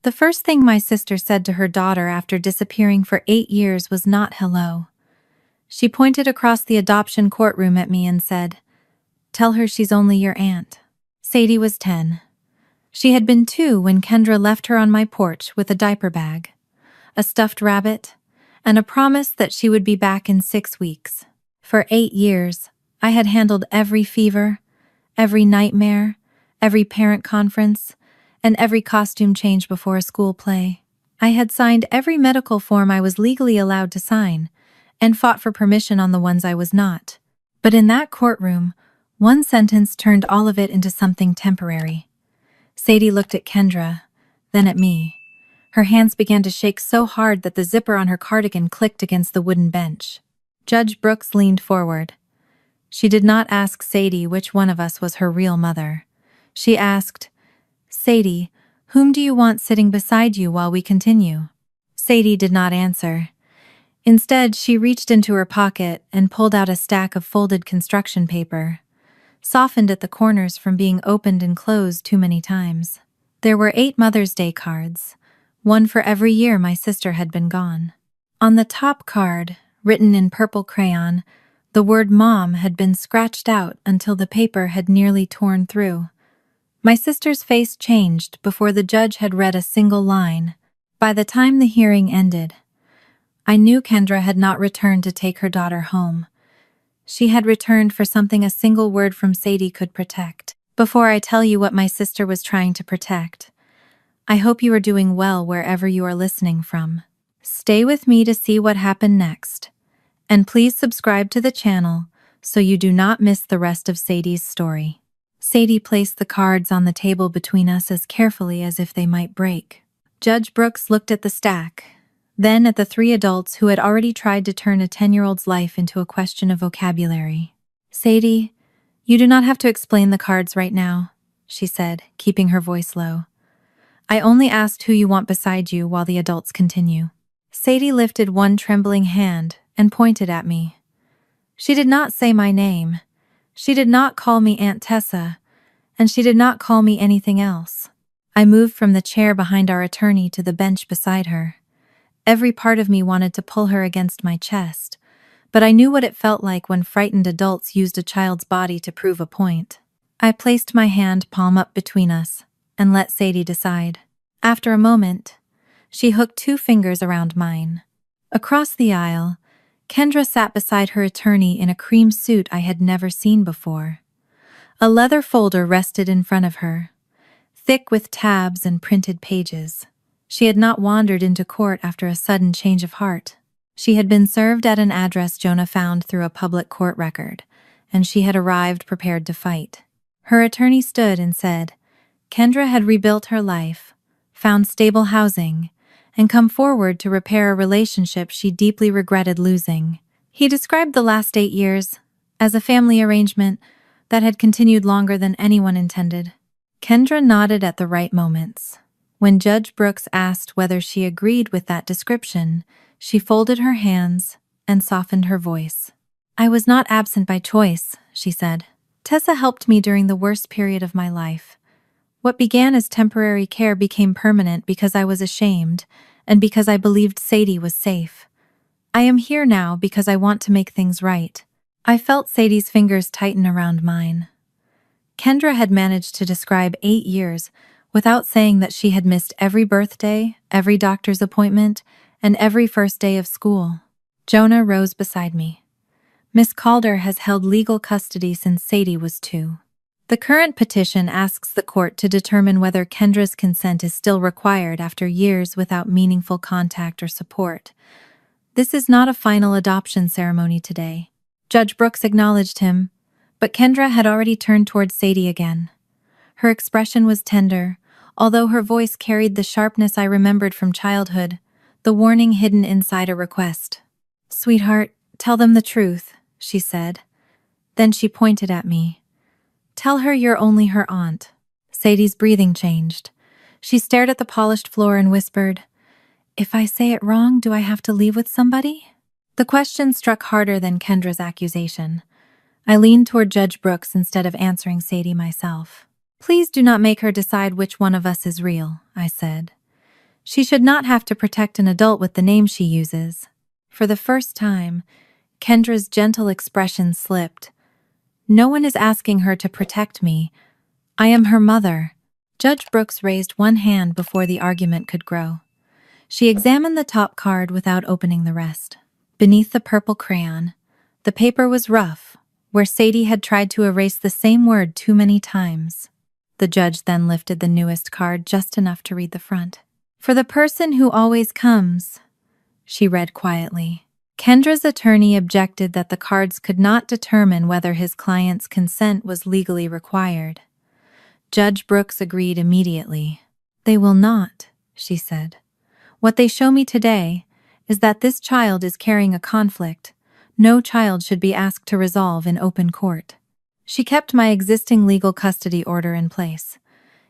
The first thing my sister said to her daughter after disappearing for 8 years was not hello. She pointed across the adoption courtroom at me and said, "Tell her she's only your aunt." Sadie was 10. She had been 2 when Kendra left her on my porch with a diaper bag, a stuffed rabbit, and a promise that she would be back in 6 weeks. For 8 years, I had handled every fever, every nightmare, every parent conference, and every costume change before a school play. I had signed every medical form I was legally allowed to sign, and fought for permission on the ones I was not. But in that courtroom, one sentence turned all of it into something temporary. Sadie looked at Kendra, then at me. Her hands began to shake so hard that the zipper on her cardigan clicked against the wooden bench. Judge Brooks leaned forward. She did not ask Sadie which one of us was her real mother. She asked, "Sadie, whom do you want sitting beside you while we continue?" Sadie did not answer. Instead, she reached into her pocket and pulled out a stack of folded construction paper, softened at the corners from being opened and closed too many times. There were 8 Mother's Day cards, one for every year my sister had been gone. On the top card, written in purple crayon, the word Mom had been scratched out until the paper had nearly torn through. My sister's face changed before the judge had read a single line. By the time the hearing ended, I knew Kendra had not returned to take her daughter home. She had returned for something a single word from Sadie could protect. Before I tell you what my sister was trying to protect, I hope you are doing well wherever you are listening from. Stay with me to see what happened next. And please subscribe to the channel so you do not miss the rest of Sadie's story. Sadie placed the cards on the table between us as carefully as if they might break. Judge Brooks looked at the stack, then at the 3 adults who had already tried to turn a 10-year-old's life into a question of vocabulary. "Sadie, you do not have to explain the cards right now," she said, keeping her voice low. "I only asked who you want beside you while the adults continue." Sadie lifted one trembling hand and pointed at me. She did not say my name. She did not call me Aunt Tessa, and she did not call me anything else. I moved from the chair behind our attorney to the bench beside her. Every part of me wanted to pull her against my chest, but I knew what it felt like when frightened adults used a child's body to prove a point. I placed my hand palm up between us and let Sadie decide. After a moment, she hooked 2 fingers around mine. Across the aisle, Kendra sat beside her attorney in a cream suit I had never seen before. A leather folder rested in front of her, thick with tabs and printed pages. She had not wandered into court after a sudden change of heart. She had been served at an address Jonah found through a public court record, and she had arrived prepared to fight. Her attorney stood and said, Kendra had rebuilt her life, found stable housing, and come forward to repair a relationship she deeply regretted losing. He described the last 8 years as a family arrangement that had continued longer than anyone intended. Kendra nodded at the right moments. When Judge Brooks asked whether she agreed with that description, she folded her hands and softened her voice. "I was not absent by choice," she said. "Tessa helped me during the worst period of my life. What began as temporary care became permanent because I was ashamed and because I believed Sadie was safe. I am here now because I want to make things right." I felt Sadie's fingers tighten around mine. Kendra had managed to describe 8 years without saying that she had missed every birthday, every doctor's appointment, and every first day of school. Jonah rose beside me. "Miss Calder has held legal custody since Sadie was 2. The current petition asks the court to determine whether Kendra's consent is still required after years without meaningful contact or support. This is not a final adoption ceremony today." Judge Brooks acknowledged him, but Kendra had already turned towards Sadie again. Her expression was tender, although her voice carried the sharpness I remembered from childhood, the warning hidden inside a request. "Sweetheart, tell them the truth," she said. Then she pointed at me. "Tell her you're only her aunt." Sadie's breathing changed. She stared at the polished floor and whispered, "If I say it wrong, do I have to leave with somebody?" The question struck harder than Kendra's accusation. I leaned toward Judge Brooks instead of answering Sadie myself. "Please do not make her decide which one of us is real," I said. She should not have to protect an adult with the name she uses. For the first time, Kendra's gentle expression slipped. No one is asking her to protect me. I am her mother. Judge Brooks raised one hand before the argument could grow. She examined the top card without opening the rest. Beneath the purple crayon, the paper was rough, where Sadie had tried to erase the same word too many times. The judge then lifted the newest card just enough to read the front. For the person who always comes, she read quietly. Kendra's attorney objected that the cards could not determine whether his client's consent was legally required. Judge Brooks agreed immediately. They will not, she said. What they show me today is that this child is carrying a conflict no child should be asked to resolve in open court. She kept my existing legal custody order in place.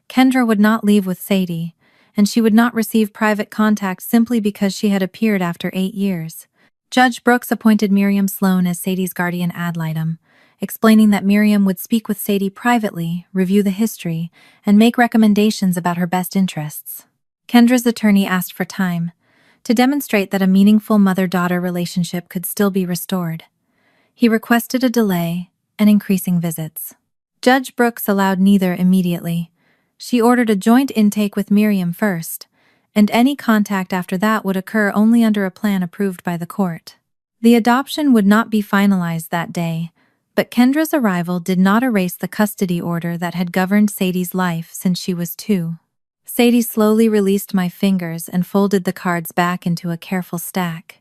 Kendra would not leave with Sadie, and she would not receive private contact simply because she had appeared after 8 years. Judge Brooks appointed Miriam Sloan as Sadie's guardian ad litem, explaining that Miriam would speak with Sadie privately, review the history, and make recommendations about her best interests. Kendra's attorney asked for time to demonstrate that a meaningful mother-daughter relationship could still be restored. He requested a delay and increasing visits. Judge Brooks allowed neither immediately. She ordered a joint intake with Miriam first, and any contact after that would occur only under a plan approved by the court. The adoption would not be finalized that day, but Kendra's arrival did not erase the custody order that had governed Sadie's life since she was 2. Sadie slowly released my fingers and folded the cards back into a careful stack.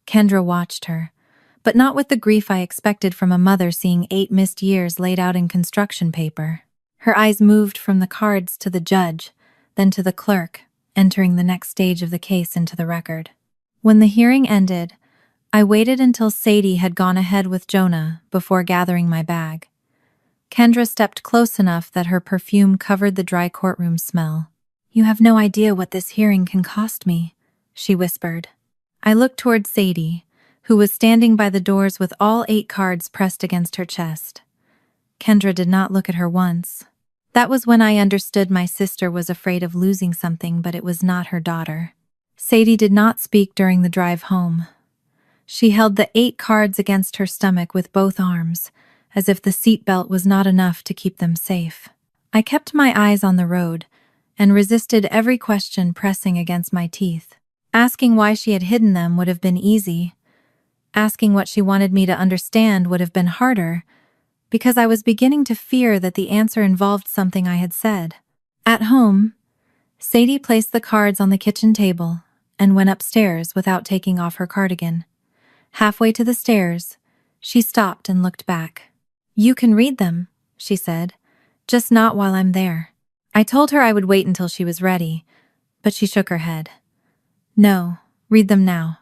Kendra watched her, but not with the grief I expected from a mother seeing 8 missed years laid out in construction paper. Her eyes moved from the cards to the judge, then to the clerk, entering the next stage of the case into the record. When the hearing ended, I waited until Sadie had gone ahead with Jonah before gathering my bag. Kendra stepped close enough that her perfume covered the dry courtroom smell. "You have no idea what this hearing can cost me," she whispered. I looked toward Sadie, who was standing by the doors with all 8 cards pressed against her chest. Kendra did not look at her once. That was when I understood my sister was afraid of losing something, but it was not her daughter. Sadie did not speak during the drive home. She held the 8 cards against her stomach with both arms, as if the seatbelt was not enough to keep them safe. I kept my eyes on the road and resisted every question pressing against my teeth. Asking why she had hidden them would have been easy. Asking what she wanted me to understand would have been harder, because I was beginning to fear that the answer involved something I had said. At home, Sadie placed the cards on the kitchen table and went upstairs without taking off her cardigan. Halfway to the stairs, she stopped and looked back. "You can read them," she said, "just not while I'm there." I told her I would wait until she was ready, but she shook her head. "No, read them now.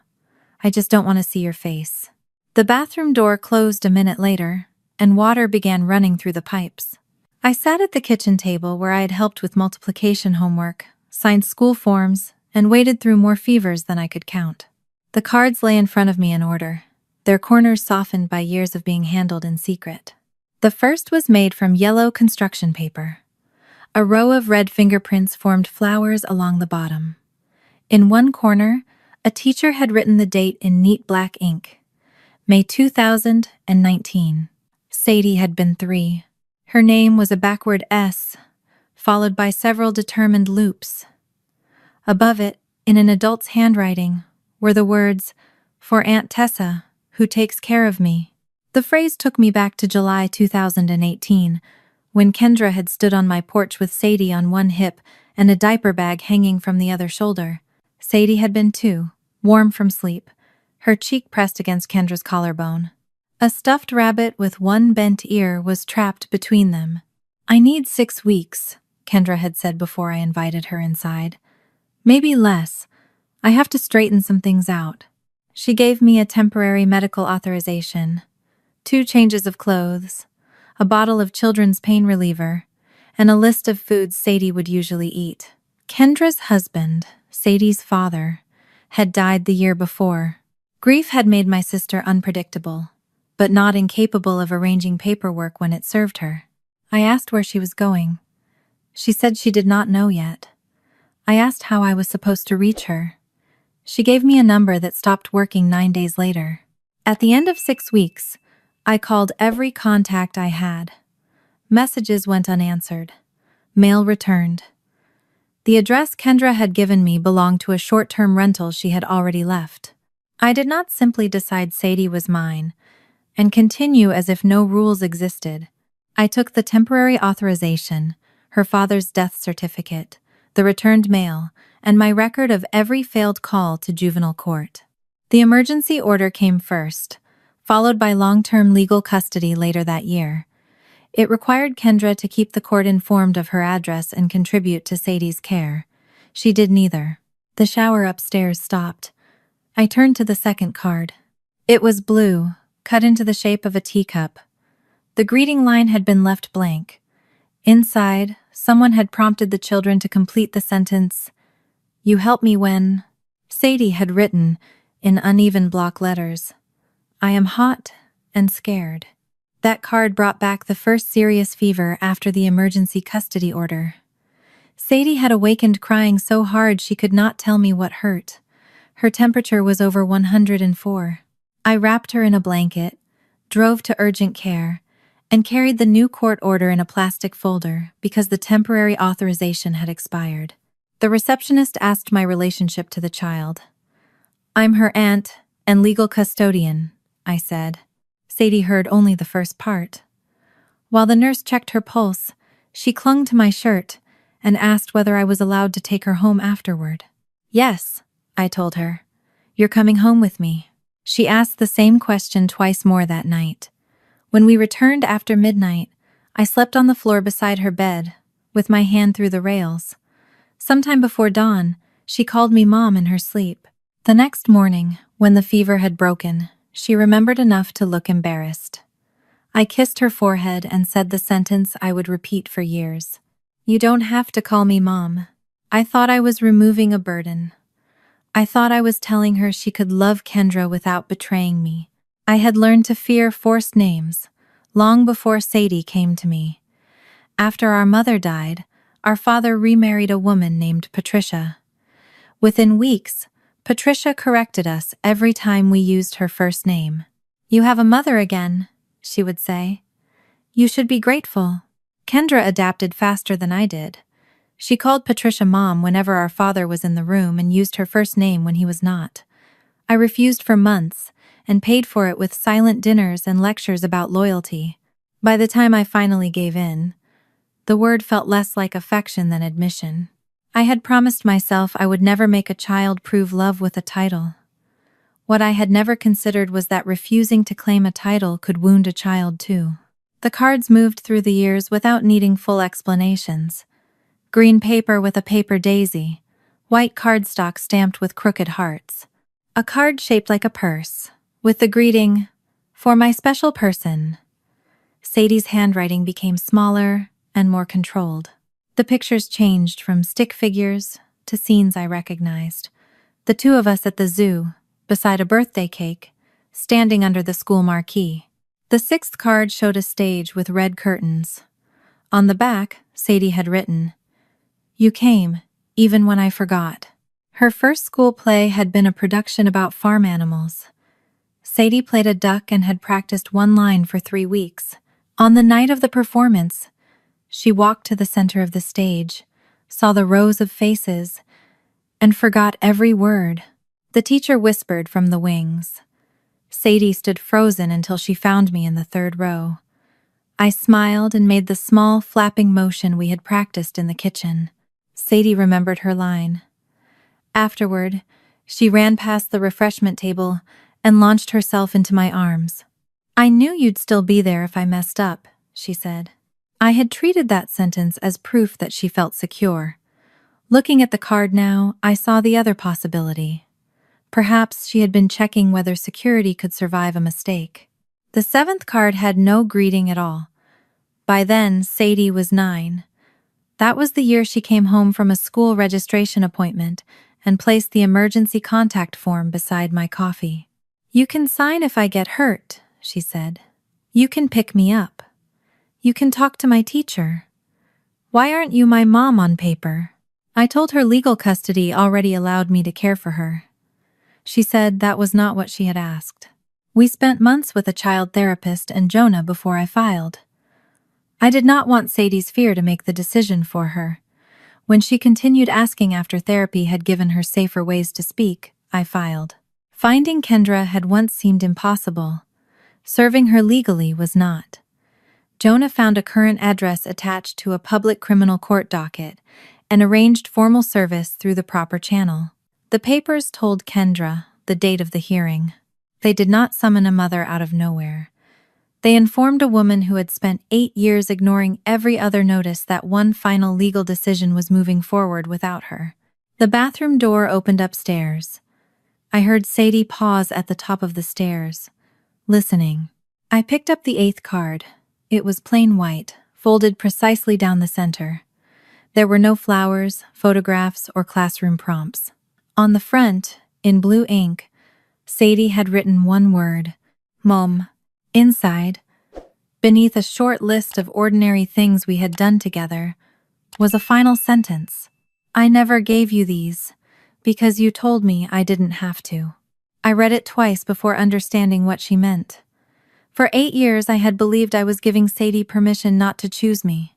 I just don't want to see your face." The bathroom door closed a minute later, and water began running through the pipes. I sat at the kitchen table where I had helped with multiplication homework, signed school forms, and waded through more fevers than I could count. The cards lay in front of me in order, their corners softened by years of being handled in secret. The first was made from yellow construction paper. A row of red fingerprints formed flowers along the bottom. In one corner, a teacher had written the date in neat black ink, May 2019. Sadie had been 3. Her name was a backward S, followed by several determined loops. Above it, in an adult's handwriting, were the words, "For Aunt Tessa, who takes care of me." The phrase took me back to July 2018, when Kendra had stood on my porch with Sadie on one hip and a diaper bag hanging from the other shoulder. Sadie had been 2, warm from sleep, her cheek pressed against Kendra's collarbone. A stuffed rabbit with one bent ear was trapped between them. "I need 6 weeks," Kendra had said before I invited her inside. "Maybe less. I have to straighten some things out." She gave me a temporary medical authorization, 2 changes of clothes, a bottle of children's pain reliever, and a list of foods Sadie would usually eat. Kendra's husband, Sadie's father, had died the year before. Grief had made my sister unpredictable, but not incapable of arranging paperwork when it served her. I asked where she was going. She said she did not know yet. I asked how I was supposed to reach her. She gave me a number that stopped working 9 days later. At the end of 6 weeks, I called every contact I had. Messages went unanswered. Mail returned. The address Kendra had given me belonged to a short-term rental she had already left. I did not simply decide Sadie was mine and continue as if no rules existed. I took the temporary authorization, her father's death certificate, the returned mail, and my record of every failed call to juvenile court. The emergency order came first, followed by long-term legal custody later that year. It required Kendra to keep the court informed of her address and contribute to Sadie's care. She did neither. The shower upstairs stopped. I turned to the second card. It was blue, cut into the shape of a teacup. The greeting line had been left blank. Inside, someone had prompted the children to complete the sentence, "You help me when..." Sadie had written, in uneven block letters, "I am hot and scared." That card brought back the first serious fever after the emergency custody order. Sadie had awakened crying so hard she could not tell me what hurt. Her temperature was over 104. I wrapped her in a blanket, drove to urgent care, and carried the new court order in a plastic folder because the temporary authorization had expired. The receptionist asked my relationship to the child. "I'm her aunt and legal custodian," I said. Sadie heard only the first part. While the nurse checked her pulse, she clung to my shirt and asked whether I was allowed to take her home afterward. "Yes," I told her. "You're coming home with me." She asked the same question twice more that night. When we returned after midnight, I slept on the floor beside her bed, with my hand through the rails. Sometime before dawn, she called me Mom in her sleep. The next morning, when the fever had broken, she remembered enough to look embarrassed. I kissed her forehead and said the sentence I would repeat for years. "You don't have to call me Mom." I thought I was removing a burden. I thought I was telling her she could love Kendra without betraying me. I had learned to fear forced names, long before Sadie came to me. After our mother died, our father remarried a woman named Patricia. Within weeks, Patricia corrected us every time we used her first name. "You have a mother again," she would say. "You should be grateful." Kendra adapted faster than I did. She called Patricia Mom whenever our father was in the room and used her first name when he was not. I refused for months and paid for it with silent dinners and lectures about loyalty. By the time I finally gave in, the word felt less like affection than admission. I had promised myself I would never make a child prove love with a title. What I had never considered was that refusing to claim a title could wound a child too. The cards moved through the years without needing full explanations. Green paper with a paper daisy, white cardstock stamped with crooked hearts. A card shaped like a purse, with the greeting, "For my special person." Sadie's handwriting became smaller and more controlled. The pictures changed from stick figures to scenes I recognized. The two of us at the zoo, beside a birthday cake, standing under the school marquee. The sixth card showed a stage with red curtains. On the back, Sadie had written, "You came, even when I forgot." Her first school play had been a production about farm animals. Sadie played a duck and had practiced one line for 3 weeks. On the night of the performance, she walked to the center of the stage, saw the rows of faces, and forgot every word. The teacher whispered from the wings. Sadie stood frozen until she found me in the 3rd row. I smiled and made the small, flapping motion we had practiced in the kitchen. Sadie remembered her line. Afterward, she ran past the refreshment table and launched herself into my arms. "I knew you'd still be there if I messed up," she said. I had treated that sentence as proof that she felt secure. Looking at the card now, I saw the other possibility. Perhaps she had been checking whether security could survive a mistake. The 7th card had no greeting at all. By then, Sadie was 9. That was the year she came home from a school registration appointment and placed the emergency contact form beside my coffee. "You can sign if I get hurt," she said. "You can pick me up. You can talk to my teacher. Why aren't you my mom on paper?" I told her legal custody already allowed me to care for her. She said that was not what she had asked. We spent months with a child therapist and Jonah before I filed. I did not want Sadie's fear to make the decision for her. When she continued asking after therapy had given her safer ways to speak, I filed. Finding Kendra had once seemed impossible. Serving her legally was not. Jonah found a current address attached to a public criminal court docket and arranged formal service through the proper channel. The papers told Kendra the date of the hearing. They did not summon a mother out of nowhere. They informed a woman who had spent 8 years ignoring every other notice that one final legal decision was moving forward without her. The bathroom door opened upstairs. I heard Sadie pause at the top of the stairs, listening. I picked up the 8th card. It was plain white, folded precisely down the center. There were no flowers, photographs, or classroom prompts. On the front, in blue ink, Sadie had written one word, Mom. Inside, beneath a short list of ordinary things we had done together, was a final sentence. I never gave you these, because you told me I didn't have to. I read it twice before understanding what she meant. For 8 years I had believed I was giving Sadie permission not to choose me.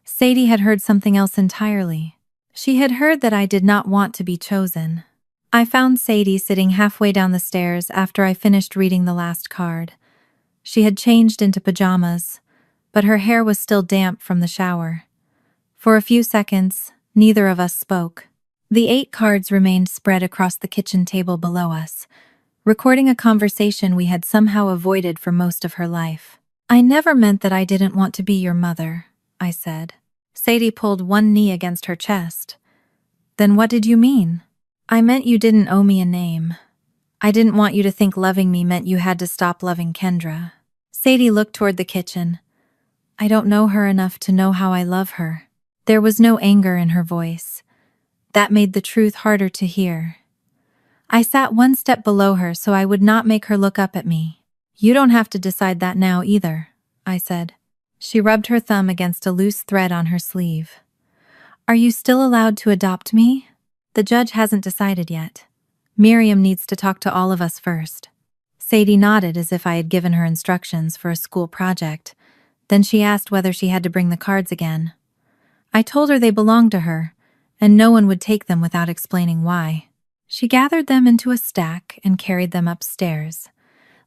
Sadie had heard something else entirely. She had heard that I did not want to be chosen. I found Sadie sitting halfway down the stairs after I finished reading the last card. She had changed into pajamas, but her hair was still damp from the shower. For a few seconds, neither of us spoke. The 8 cards remained spread across the kitchen table below us, recording a conversation we had somehow avoided for most of her life. I never meant that I didn't want to be your mother, I said. Sadie pulled one knee against her chest. Then what did you mean? I meant you didn't owe me a name. I didn't want you to think loving me meant you had to stop loving Kendra. Sadie looked toward the kitchen. I don't know her enough to know how I love her. There was no anger in her voice. That made the truth harder to hear. I sat one step below her so I would not make her look up at me. You don't have to decide that now either, I said. She rubbed her thumb against a loose thread on her sleeve. Are you still allowed to adopt me? The judge hasn't decided yet. Miriam needs to talk to all of us first. Sadie nodded as if I had given her instructions for a school project. Then she asked whether she had to bring the cards again. I told her they belonged to her, and no one would take them without explaining why. She gathered them into a stack and carried them upstairs,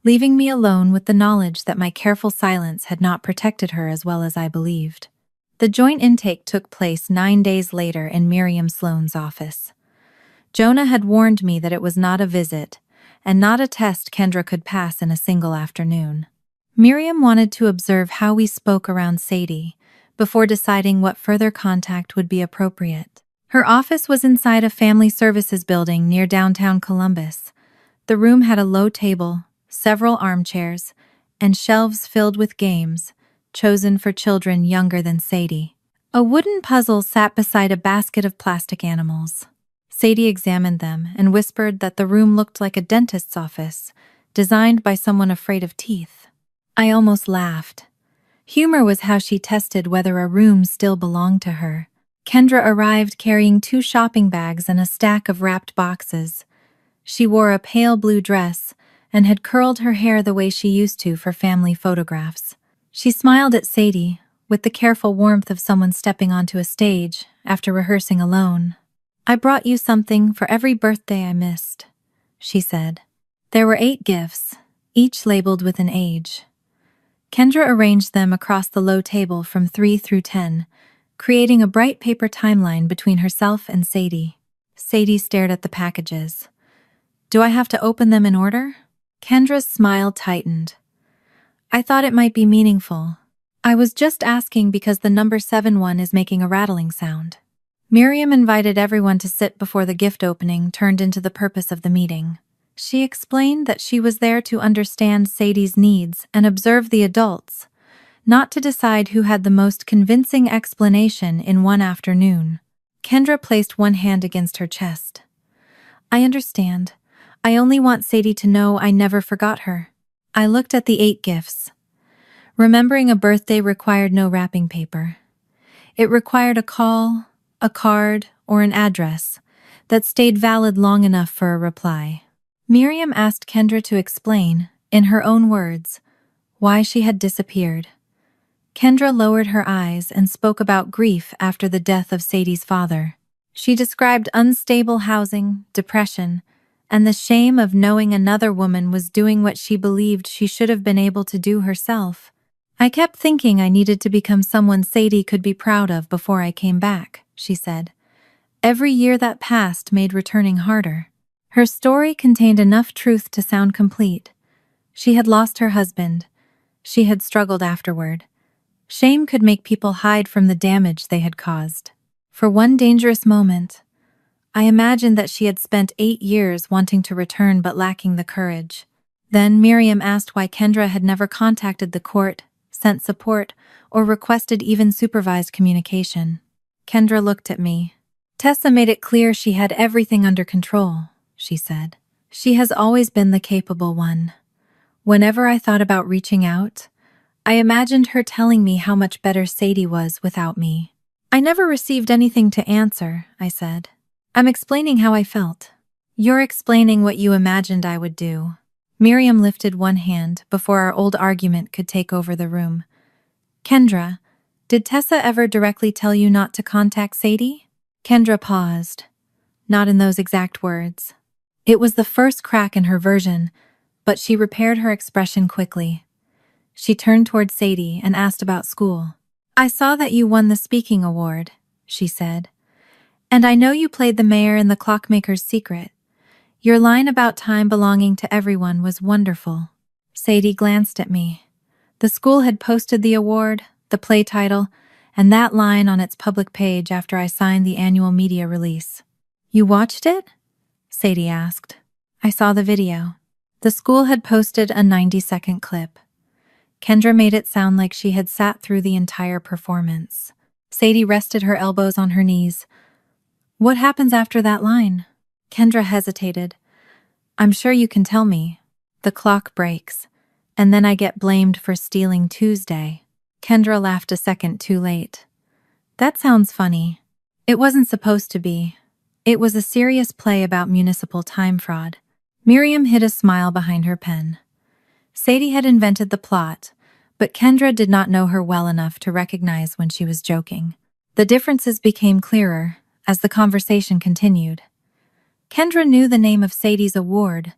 leaving me alone with the knowledge that my careful silence had not protected her as well as I believed. The joint intake took place 9 days later in Miriam Sloane's office. Jonah had warned me that it was not a visit, and not a test Kendra could pass in a single afternoon. Miriam wanted to observe how we spoke around Sadie before deciding what further contact would be appropriate. Her office was inside a family services building near downtown Columbus. The room had a low table, several armchairs, and shelves filled with games, chosen for children younger than Sadie. A wooden puzzle sat beside a basket of plastic animals. Sadie examined them and whispered that the room looked like a dentist's office, designed by someone afraid of teeth. I almost laughed. Humor was how she tested whether a room still belonged to her. Kendra arrived carrying 2 shopping bags and a stack of wrapped boxes. She wore a pale blue dress and had curled her hair the way she used to for family photographs. She smiled at Sadie with the careful warmth of someone stepping onto a stage after rehearsing alone. I brought you something for every birthday I missed, she said. There were 8 gifts, each labeled with an age. Kendra arranged them across the low table from 3 through 10, creating a bright paper timeline between herself and Sadie. Sadie stared at the packages. Do I have to open them in order? Kendra's smile tightened. I thought it might be meaningful. I was just asking because the number 7 one is making a rattling sound. Miriam invited everyone to sit before the gift opening turned into the purpose of the meeting. She explained that she was there to understand Sadie's needs and observe the adults, not to decide who had the most convincing explanation in one afternoon. Kendra placed one hand against her chest. I understand. I only want Sadie to know I never forgot her. I looked at the 8 gifts. Remembering a birthday required no wrapping paper. It required a call, a card, or an address that stayed valid long enough for a reply. Miriam asked Kendra to explain, in her own words, why she had disappeared. Kendra lowered her eyes and spoke about grief after the death of Sadie's father. She described unstable housing, depression, and the shame of knowing another woman was doing what she believed she should have been able to do herself. I kept thinking I needed to become someone Sadie could be proud of before I came back, she said. Every year that passed made returning harder. Her story contained enough truth to sound complete. She had lost her husband. She had struggled afterward. Shame could make people hide from the damage they had caused. For one dangerous moment, I imagined that she had spent 8 years wanting to return but lacking the courage. Then Miriam asked why Kendra had never contacted the court, sent support, or requested even supervised communication. Kendra looked at me. Tessa made it clear she had everything under control, she said. She has always been the capable one. Whenever I thought about reaching out, I imagined her telling me how much better Sadie was without me. I never received anything to answer, I said. I'm explaining how I felt. You're explaining what you imagined I would do. Miriam lifted one hand before our old argument could take over the room. Kendra, did Tessa ever directly tell you not to contact Sadie? Kendra paused. Not in those exact words. It was the first crack in her version, but she repaired her expression quickly. She turned toward Sadie and asked about school. I saw that you won the speaking award, she said. And I know you played the mayor in The Clockmaker's Secret. Your line about time belonging to everyone was wonderful. Sadie glanced at me. The school had posted the award, the play title, and that line on its public page after I signed the annual media release. You watched it? Sadie asked. I saw the video. The school had posted a 90-second clip. Kendra made it sound like she had sat through the entire performance. Sadie rested her elbows on her knees. What happens after that line? Kendra hesitated. I'm sure you can tell me. The clock breaks, and then I get blamed for stealing Tuesday. Kendra laughed a second too late. That sounds funny. It wasn't supposed to be. It was a serious play about municipal time fraud. Miriam hid a smile behind her pen. Sadie had invented the plot, but Kendra did not know her well enough to recognize when she was joking. The differences became clearer as the conversation continued. Kendra knew the name of Sadie's award,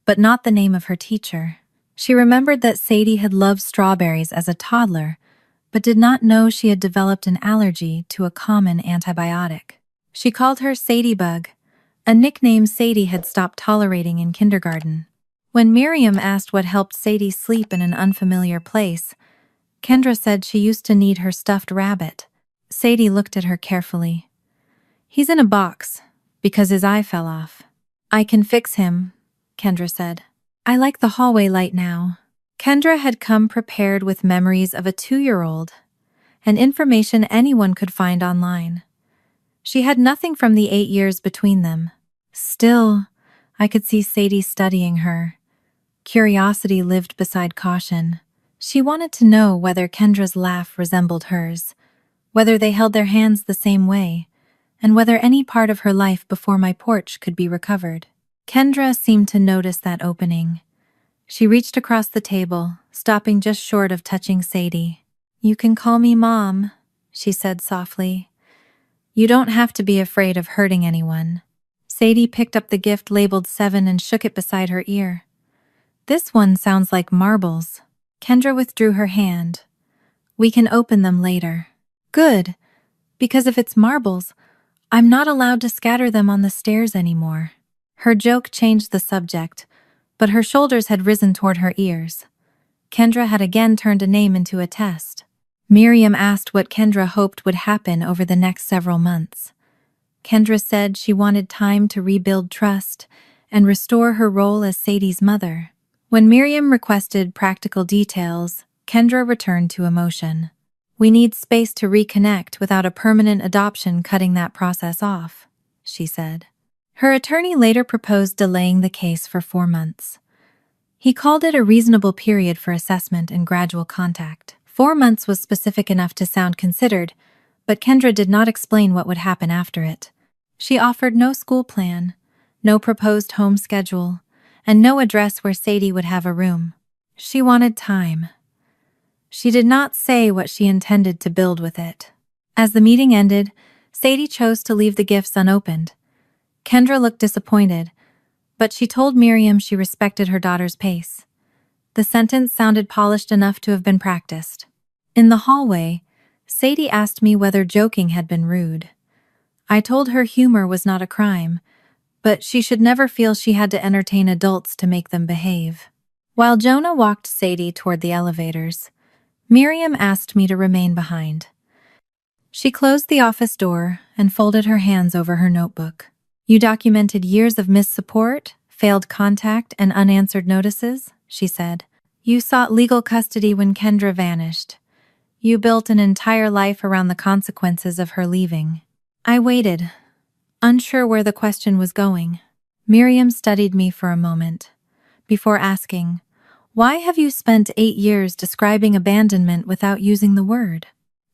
but not the name of her teacher. She remembered that Sadie had loved strawberries as a toddler, but did not know she had developed an allergy to a common antibiotic. She called her Sadiebug, a nickname Sadie had stopped tolerating in kindergarten. When Miriam asked what helped Sadie sleep in an unfamiliar place, Kendra said she used to knead her stuffed rabbit. Sadie looked at her carefully. He's in a box, because his eye fell off. I can fix him, Kendra said. I like the hallway light now. Kendra had come prepared with memories of a 2-year-old and information anyone could find online. She had nothing from the 8 years between them. Still, I could see Sadie studying her. Curiosity lived beside caution. She wanted to know whether Kendra's laugh resembled hers, whether they held their hands the same way, and whether any part of her life before my porch could be recovered. Kendra seemed to notice that opening. She reached across the table, stopping just short of touching Sadie. You can call me Mom, she said softly. You don't have to be afraid of hurting anyone. Sadie picked up the gift labeled 7 and shook it beside her ear. This one sounds like marbles. Kendra withdrew her hand. We can open them later. Good, because if it's marbles, I'm not allowed to scatter them on the stairs anymore. Her joke changed the subject, but her shoulders had risen toward her ears. Kendra had again turned a name into a test. Miriam asked what Kendra hoped would happen over the next several months. Kendra said she wanted time to rebuild trust and restore her role as Sadie's mother. When Miriam requested practical details, Kendra returned to emotion. We need space to reconnect without a permanent adoption cutting that process off, she said. Her attorney later proposed delaying the case for 4 months. He called it a reasonable period for assessment and gradual contact. 4 months was specific enough to sound considered, but Kendra did not explain what would happen after it. She offered no school plan, no proposed home schedule, and no address where Sadie would have a room. She wanted time. She did not say what she intended to build with it. As the meeting ended, Sadie chose to leave the gifts unopened. Kendra looked disappointed, but she told Miriam she respected her daughter's pace. The sentence sounded polished enough to have been practiced. In the hallway, Sadie asked me whether joking had been rude. I told her humor was not a crime, but she should never feel she had to entertain adults to make them behave. While Jonah walked Sadie toward the elevators, Miriam asked me to remain behind. She closed the office door and folded her hands over her notebook. "You documented years of missed support, failed contact, and unanswered notices," she said. "You sought legal custody when Kendra vanished. You built an entire life around the consequences of her leaving." I waited, unsure where the question was going. Miriam studied me for a moment, before asking, "Why have you spent 8 years describing abandonment without using the word?"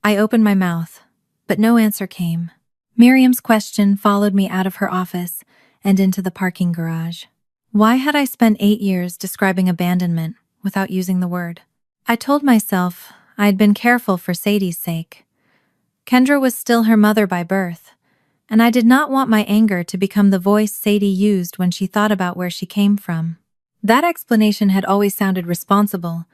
I opened my mouth, but no answer came. Miriam's question followed me out of her office and into the parking garage. Why had I spent 8 years describing abandonment without using the word? I told myself I had been careful for Sadie's sake. Kendra was still her mother by birth, and I did not want my anger to become the voice Sadie used when she thought about where she came from. That explanation had always sounded responsible,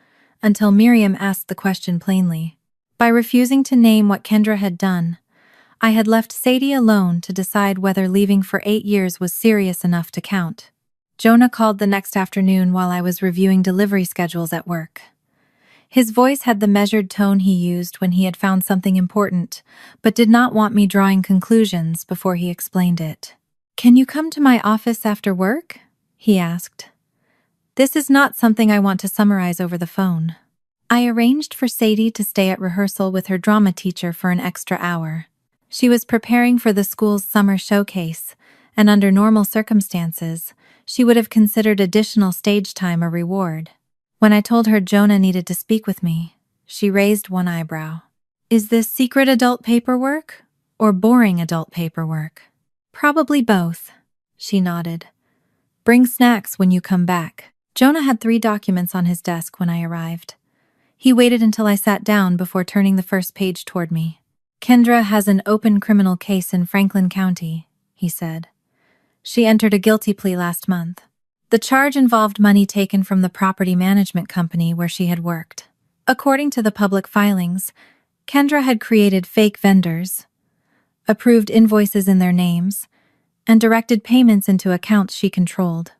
until Miriam asked the question plainly. By refusing to name what Kendra had done, I had left Sadie alone to decide whether leaving for 8 years was serious enough to count. Jonah called the next afternoon while I was reviewing delivery schedules at work. His voice had the measured tone he used when he had found something important, but did not want me drawing conclusions before he explained it. "Can you come to my office after work?" he asked. "This is not something I want to summarize over the phone." I arranged for Sadie to stay at rehearsal with her drama teacher for an extra hour. She was preparing for the school's summer showcase, and under normal circumstances, she would have considered additional stage time a reward. When I told her Jonah needed to speak with me, she raised one eyebrow. "Is this secret adult paperwork or boring adult paperwork?" "Probably both," she nodded. "Bring snacks when you come back." Jonah had 3 documents on his desk when I arrived. He waited until I sat down before turning the first page toward me. "Kendra has an open criminal case in Franklin County," he said. "She entered a guilty plea last month. The charge involved money taken from the property management company where she had worked. According to the public filings, Kendra had created fake vendors, approved invoices in their names, and directed payments into accounts she controlled.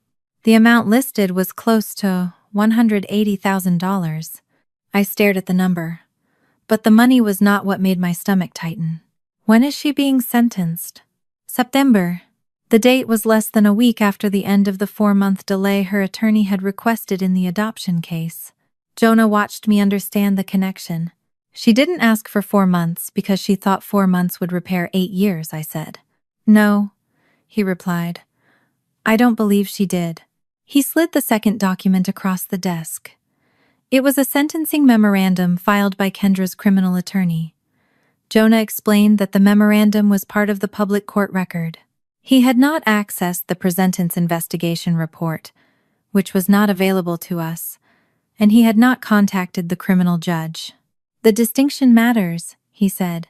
The amount listed was close to $180,000. I stared at the number, but the money was not what made my stomach tighten. "When is she being sentenced?" "September." The date was less than a week after the end of the 4-month delay her attorney had requested in the adoption case. Jonah watched me understand the connection. "She didn't ask for 4 months because she thought 4 months would repair 8 years, I said. "No," he replied. "I don't believe she did." He slid the second document across the desk. It was a sentencing memorandum filed by Kendra's criminal attorney. Jonah explained that the memorandum was part of the public court record. He had not accessed the presentence investigation report, which was not available to us, and he had not contacted the criminal judge. "The distinction matters," he said.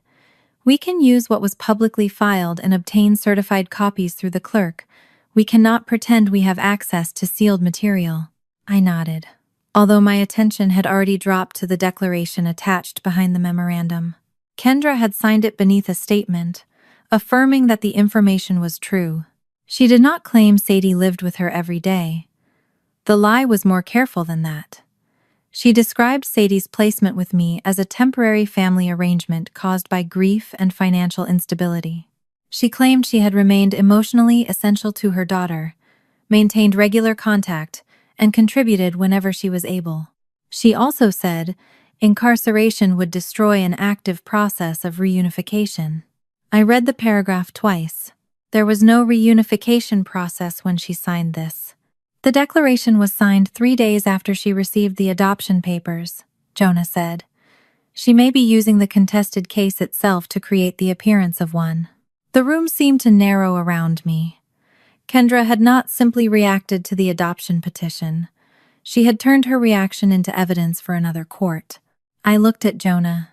"We can use what was publicly filed and obtain certified copies through the clerk. We cannot pretend we have access to sealed material." I nodded, although my attention had already dropped to the declaration attached behind the memorandum. Kendra had signed it beneath a statement, affirming that the information was true. She did not claim Sadie lived with her every day. The lie was more careful than that. She described Sadie's placement with me as a temporary family arrangement caused by grief and financial instability. She claimed she had remained emotionally essential to her daughter, maintained regular contact, and contributed whenever she was able. She also said incarceration would destroy an active process of reunification. I read the paragraph twice. There was no reunification process when she signed this. "The declaration was signed 3 days after she received the adoption papers," Jonah said. "She may be using the contested case itself to create the appearance of one." The room seemed to narrow around me. Kendra had not simply reacted to the adoption petition. She had turned her reaction into evidence for another court. I looked at Jonah.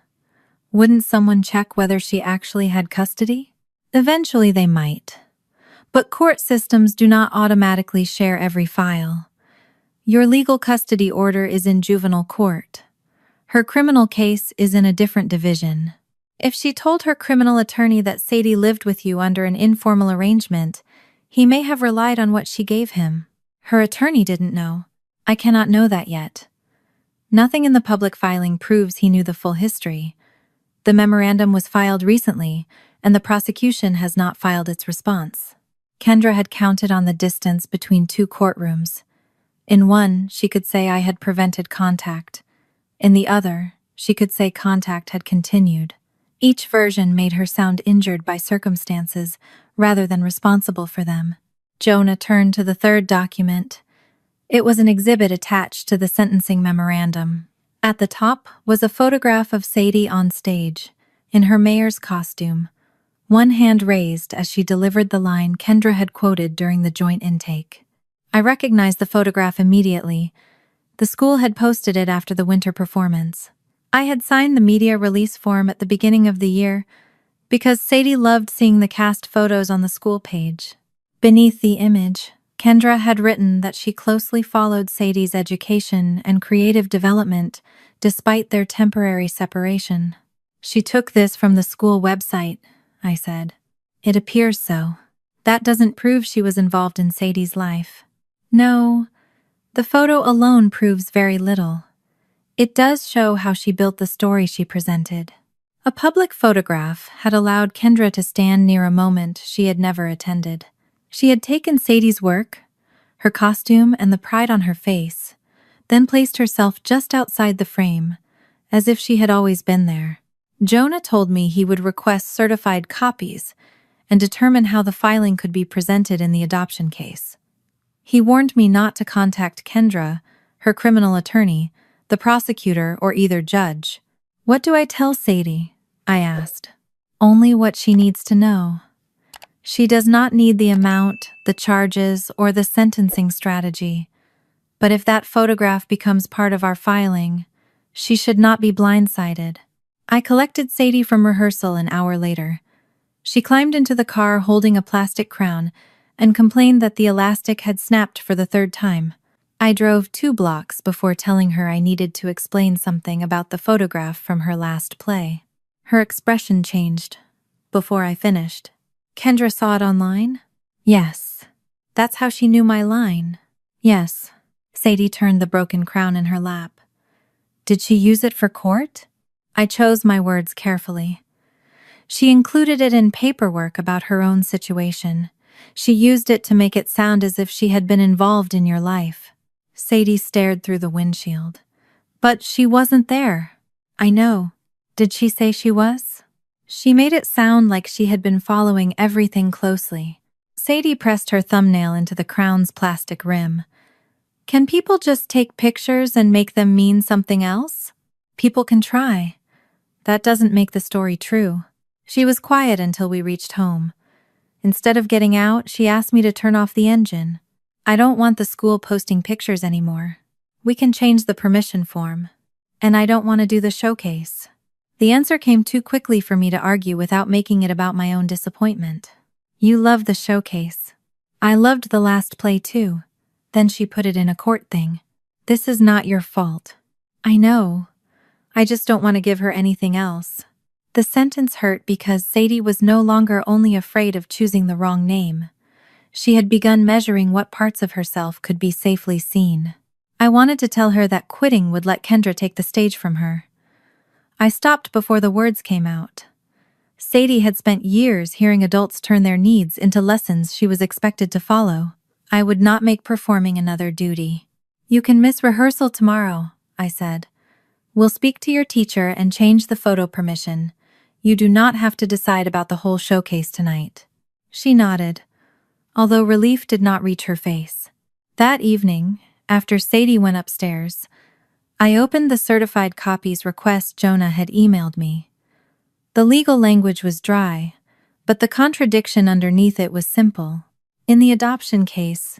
Wouldn't someone check whether she actually had custody? Eventually they might. But court systems do not automatically share every file. Your legal custody order is in juvenile court. Her criminal case is in a different division. If she told her criminal attorney that Sadie lived with you under an informal arrangement, he may have relied on what she gave him. Her attorney didn't know. I cannot know that yet. Nothing in the public filing proves he knew the full history. The memorandum was filed recently, and the prosecution has not filed its response. Kendra had counted on the distance between two courtrooms. In one, she could say I had prevented contact. In the other, she could say contact had continued. Each version made her sound injured by circumstances rather than responsible for them. Jonah turned to the third document. It was an exhibit attached to the sentencing memorandum. At the top was a photograph of Sadie on stage, in her mayor's costume, one hand raised as she delivered the line Kendra had quoted during the joint intake. I recognized the photograph immediately. The school had posted it after the winter performance. I had signed the media release form at the beginning of the year because Sadie loved seeing the cast photos on the school page. Beneath the image, Kendra had written that she closely followed Sadie's education and creative development despite their temporary separation. She took this from the school website, I said. It appears so. That doesn't prove she was involved in Sadie's life. No, the photo alone proves very little. It does show how she built the story she presented. A public photograph had allowed Kendra to stand near a moment she had never attended. She had taken Sadie's work, her costume, and the pride on her face, then placed herself just outside the frame, as if she had always been there. Jonah told me he would request certified copies and determine how the filing could be presented in the adoption case. He warned me not to contact Kendra, her criminal attorney, the prosecutor, or either judge. What do I tell Sadie? I asked. Only what she needs to know. She does not need the amount, the charges, or the sentencing strategy. But if that photograph becomes part of our filing, she should not be blindsided. I collected Sadie from rehearsal an hour later. She climbed into the car holding a plastic crown and complained that the elastic had snapped for the third time. I drove 2 blocks before telling her I needed to explain something about the photograph from her last play. Her expression changed before I finished. Kendra saw it online? Yes. That's how she knew my line. Yes. Sadie turned the broken crown in her lap. Did she use it for court? I chose my words carefully. She included it in paperwork about her own situation. She used it to make it sound as if she had been involved in your life. Sadie stared through the windshield. But she wasn't there. I know. Did she say she was? She made it sound like she had been following everything closely. Sadie pressed her thumbnail into the crown's plastic rim. Can people just take pictures and make them mean something else? People can try. That doesn't make the story true. She was quiet until we reached home. Instead of getting out, she asked me to turn off the engine. I don't want the school posting pictures anymore. We can change the permission form. And I don't want to do the showcase. The answer came too quickly for me to argue without making it about my own disappointment. You love the showcase. I loved the last play too. Then she put it in a court thing. This is not your fault. I know. I just don't want to give her anything else. The sentence hurt because Sadie was no longer only afraid of choosing the wrong name. She had begun measuring what parts of herself could be safely seen. I wanted to tell her that quitting would let Kendra take the stage from her. I stopped before the words came out. Sadie had spent years hearing adults turn their needs into lessons she was expected to follow. I would not make performing another duty. You can miss rehearsal tomorrow, I said. We'll speak to your teacher and change the photo permission. You do not have to decide about the whole showcase tonight. She nodded, although relief did not reach her face. That evening, after Sadie went upstairs, I opened the certified copies request Jonah had emailed me. The legal language was dry, but the contradiction underneath it was simple. In the adoption case,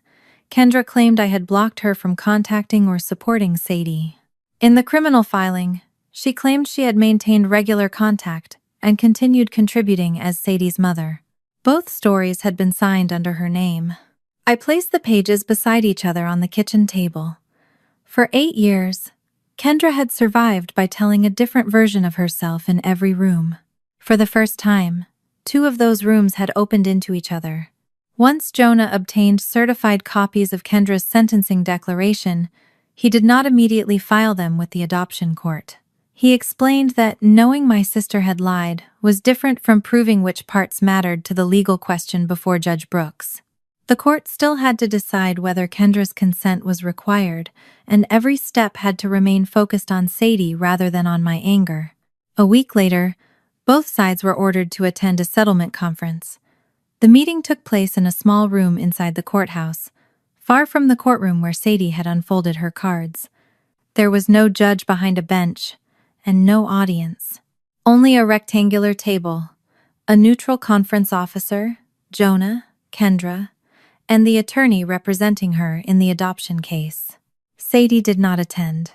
Kendra claimed I had blocked her from contacting or supporting Sadie. In the criminal filing, she claimed she had maintained regular contact and continued contributing as Sadie's mother. Both stories had been signed under her name. I placed the pages beside each other on the kitchen table. For 8 years, Kendra had survived by telling a different version of herself in every room. For the first time, 2 of those rooms had opened into each other. Once Jonah obtained certified copies of Kendra's sentencing declaration, he did not immediately file them with the adoption court. He explained that knowing my sister had lied was different from proving which parts mattered to the legal question before Judge Brooks. The court still had to decide whether Kendra's consent was required, and every step had to remain focused on Sadie rather than on my anger. A week later, both sides were ordered to attend a settlement conference. The meeting took place in a small room inside the courthouse, far from the courtroom where Sadie had unfolded her cards. There was no judge behind a bench, and no audience. Only a rectangular table, a neutral conference officer, Jonah, Kendra, and the attorney representing her in the adoption case. Sadie did not attend.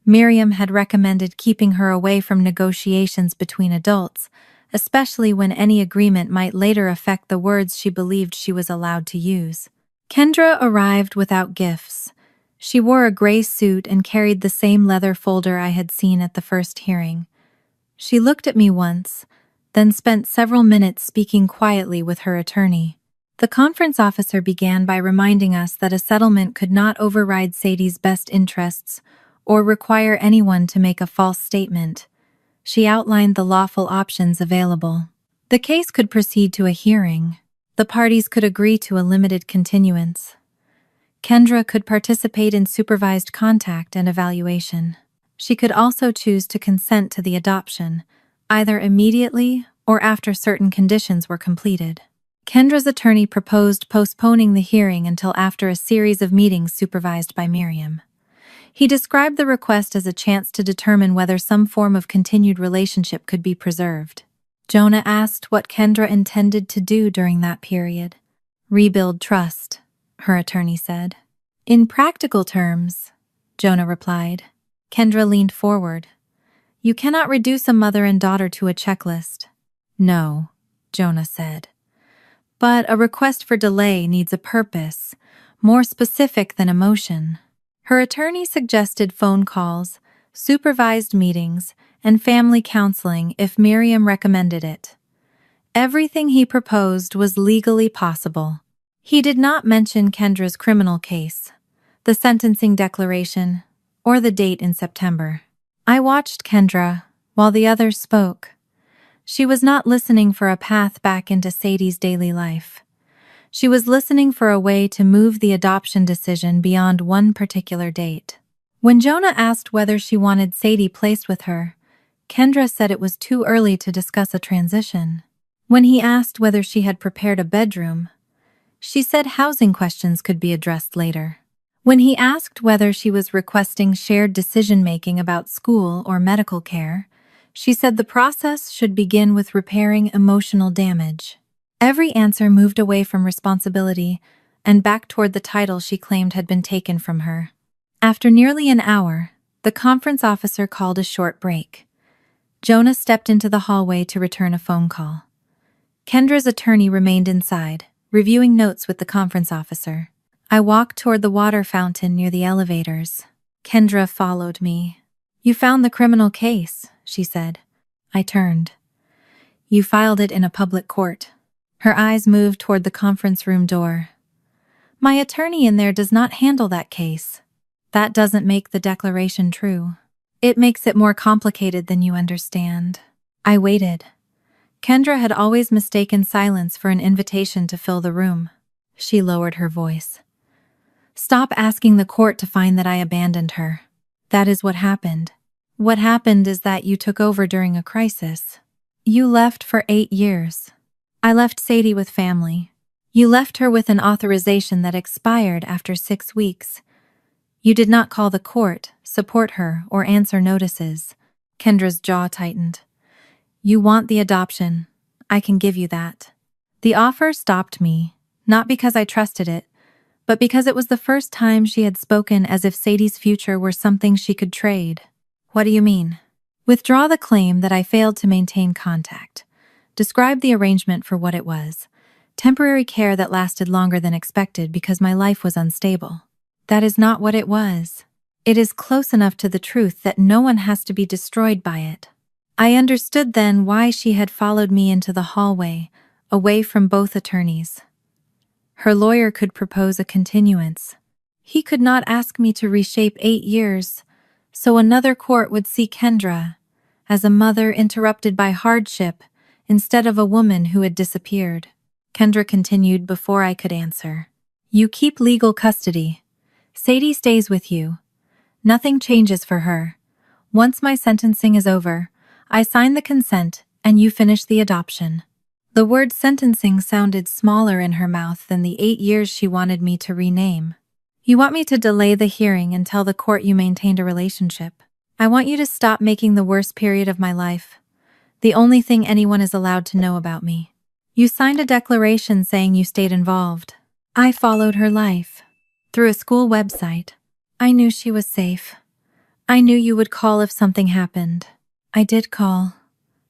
Miriam had recommended keeping her away from negotiations between adults, especially when any agreement might later affect the words she believed she was allowed to use. Kendra arrived without gifts. She wore a gray suit and carried the same leather folder I had seen at the first hearing. She looked at me once, then spent several minutes speaking quietly with her attorney. The conference officer began by reminding us that a settlement could not override Sadie's best interests or require anyone to make a false statement. She outlined the lawful options available. The case could proceed to a hearing. The parties could agree to a limited continuance. Kendra could participate in supervised contact and evaluation. She could also choose to consent to the adoption, either immediately or after certain conditions were completed. Kendra's attorney proposed postponing the hearing until after a series of meetings supervised by Miriam. He described the request as a chance to determine whether some form of continued relationship could be preserved. Jonah asked what Kendra intended to do during that period. Rebuild trust, her attorney said. In practical terms, Jonah replied. Kendra leaned forward. You cannot reduce a mother and daughter to a checklist. No, Jonah said. But a request for delay needs a purpose, more specific than emotion. Her attorney suggested phone calls, supervised meetings, and family counseling if Miriam recommended it. Everything he proposed was legally possible. He did not mention Kendra's criminal case, the sentencing declaration, or the date in September. I watched Kendra while the others spoke. She was not listening for a path back into Sadie's daily life. She was listening for a way to move the adoption decision beyond one particular date. When Jonah asked whether she wanted Sadie placed with her, Kendra said it was too early to discuss a transition. When he asked whether she had prepared a bedroom, she said housing questions could be addressed later. When he asked whether she was requesting shared decision-making about school or medical care, she said the process should begin with repairing emotional damage. Every answer moved away from responsibility and back toward the title she claimed had been taken from her. After nearly an hour, the conference officer called a short break. Jonah stepped into the hallway to return a phone call. Kendra's attorney remained inside, reviewing notes with the conference officer. I walked toward the water fountain near the elevators. Kendra followed me. You found the criminal case, she said. I turned. You filed it in a public court. Her eyes moved toward the conference room door. My attorney in there does not handle that case. That doesn't make the declaration true. It makes it more complicated than you understand. I waited. Kendra had always mistaken silence for an invitation to fill the room. She lowered her voice. Stop asking the court to find that I abandoned her. That is what happened. What happened is that you took over during a crisis. You left for 8 years. I left Sadie with family. You left her with an authorization that expired after 6 weeks. You did not call the court, support her, or answer notices. Kendra's jaw tightened. You want the adoption. I can give you that. The offer stopped me, not because I trusted it, but because it was the first time she had spoken as if Sadie's future were something she could trade. What do you mean? Withdraw the claim that I failed to maintain contact. Describe the arrangement for what it was. Temporary care that lasted longer than expected because my life was unstable. That is not what it was. It is close enough to the truth that no one has to be destroyed by it. I understood then why she had followed me into the hallway, away from both attorneys. Her lawyer could propose a continuance. He could not ask me to reshape 8 years, so another court would see Kendra as a mother interrupted by hardship instead of a woman who had disappeared. Kendra continued before I could answer. You keep legal custody. Sadie stays with you. Nothing changes for her. Once my sentencing is over, I sign the consent and you finish the adoption. The word sentencing sounded smaller in her mouth than the 8 years she wanted me to rename. You want me to delay the hearing and tell the court you maintained a relationship. I want you to stop making the worst period of my life the only thing anyone is allowed to know about me. You signed a declaration saying you stayed involved. I followed her life. Through a school website. I knew she was safe. I knew you would call if something happened. I did call.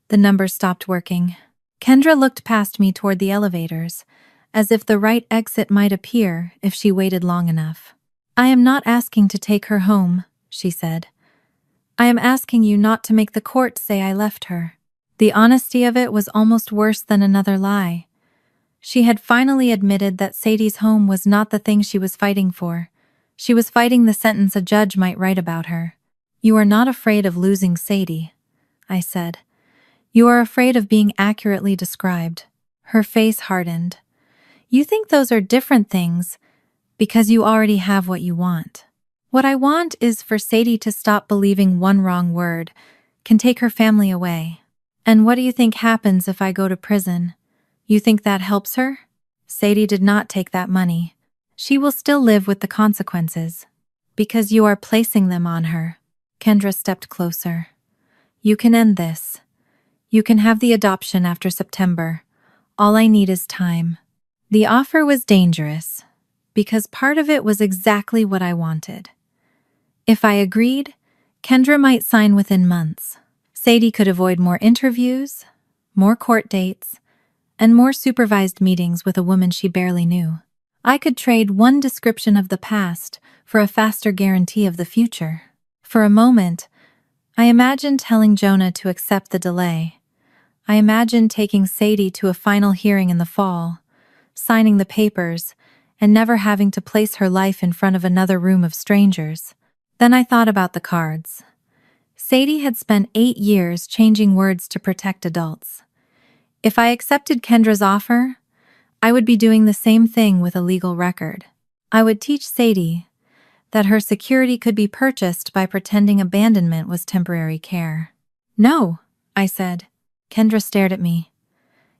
The number stopped working. Kendra looked past me toward the elevators, as if the right exit might appear if she waited long enough. I am not asking to take her home, she said. I am asking you not to make the court say I left her. The honesty of it was almost worse than another lie. She had finally admitted that Sadie's home was not the thing she was fighting for. She was fighting the sentence a judge might write about her. You are not afraid of losing Sadie, I said. You are afraid of being accurately described. Her face hardened. You think those are different things because you already have what you want. What I want is for Sadie to stop believing one wrong word can take her family away. And what do you think happens if I go to prison? You think that helps her? Sadie did not take that money. She will still live with the consequences. Because you are placing them on her. Kendra stepped closer. You can end this. You can have the adoption after September. All I need is time. The offer was dangerous, because part of it was exactly what I wanted. If I agreed, Kendra might sign within months. Sadie could avoid more interviews, more court dates, and more supervised meetings with a woman she barely knew. I could trade one description of the past for a faster guarantee of the future. For a moment, I imagined telling Jonah to accept the delay. I imagined taking Sadie to a final hearing in the fall, signing the papers, and never having to place her life in front of another room of strangers. Then I thought about the cards. Sadie had spent 8 years changing words to protect adults. If I accepted Kendra's offer, I would be doing the same thing with a legal record. I would teach Sadie that her security could be purchased by pretending abandonment was temporary care. No, I said. Kendra stared at me.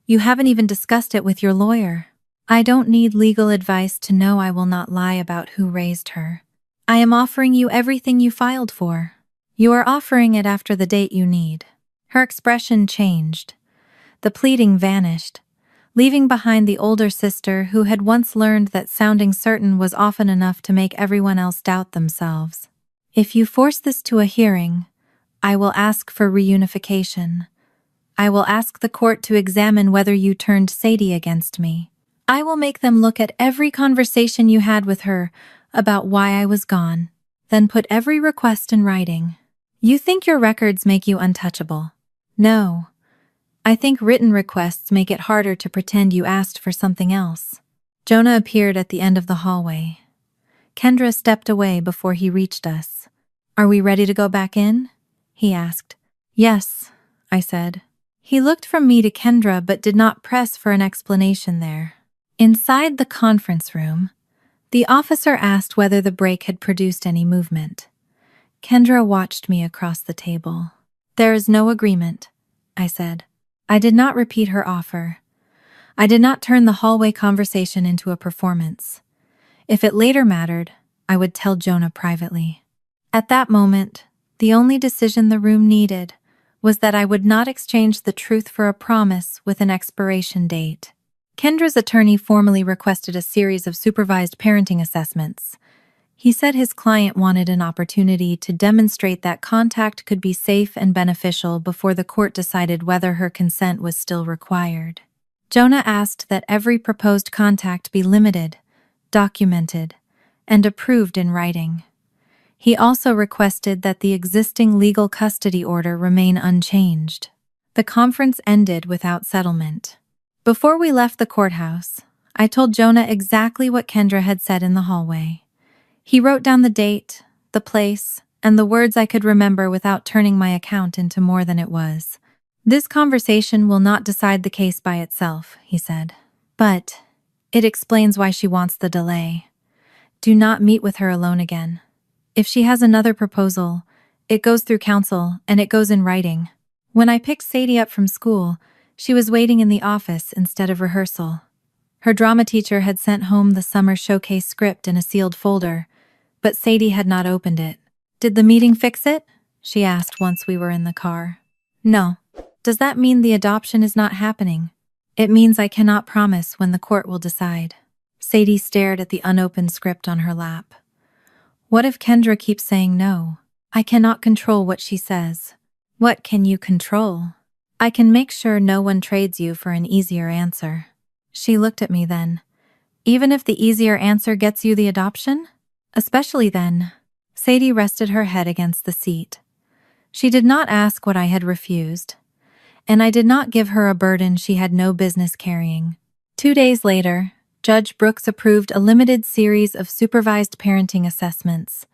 You haven't even discussed it with your lawyer. I don't need legal advice to know I will not lie about who raised her. I am offering you everything you filed for. You are offering it after the date you need. Her expression changed. The pleading vanished, leaving behind the older sister who had once learned that sounding certain was often enough to make everyone else doubt themselves. If you force this to a hearing, I will ask for reunification. I will ask the court to examine whether you turned Sadie against me. I will make them look at every conversation you had with her about why I was gone, then put every request in writing. You think your records make you untouchable. No. I think written requests make it harder to pretend you asked for something else. Jonah appeared at the end of the hallway. Kendra stepped away before he reached us. Are we ready to go back in? He asked. Yes, I said. He looked from me to Kendra but did not press for an explanation there. Inside the conference room, the officer asked whether the break had produced any movement. Kendra watched me across the table. There is no agreement, I said. I did not repeat her offer. I did not turn the hallway conversation into a performance. If it later mattered, I would tell Jonah privately. At that moment, the only decision the room needed was that I would not exchange the truth for a promise with an expiration date. Kendra's attorney formally requested a series of supervised parenting assessments. He said his client wanted an opportunity to demonstrate that contact could be safe and beneficial before the court decided whether her consent was still required. Jonah asked that every proposed contact be limited, documented, and approved in writing. He also requested that the existing legal custody order remain unchanged. The conference ended without settlement. Before we left the courthouse, I told Jonah exactly what Kendra had said in the hallway. He wrote down the date, the place, and the words I could remember without turning my account into more than it was. "This conversation will not decide the case by itself," he said, "but it explains why she wants the delay. Do not meet with her alone again. If she has another proposal, it goes through counsel and it goes in writing." When I picked Sadie up from school, she was waiting in the office instead of rehearsal. Her drama teacher had sent home the summer showcase script in a sealed folder, but Sadie had not opened it. "Did the meeting fix it?" she asked once we were in the car. "No." "Does that mean the adoption is not happening?" "It means I cannot promise when the court will decide." Sadie stared at the unopened script on her lap. "What if Kendra keeps saying no?" "I cannot control what she says." "What can you control?" "I can make sure no one trades you for an easier answer." She looked at me then. "Even if the easier answer gets you the adoption?" "Especially then." Sadie rested her head against the seat. She did not ask what I had refused, and I did not give her a burden she had no business carrying. 2 days later, Judge Brooks approved a limited series of supervised parenting assessments.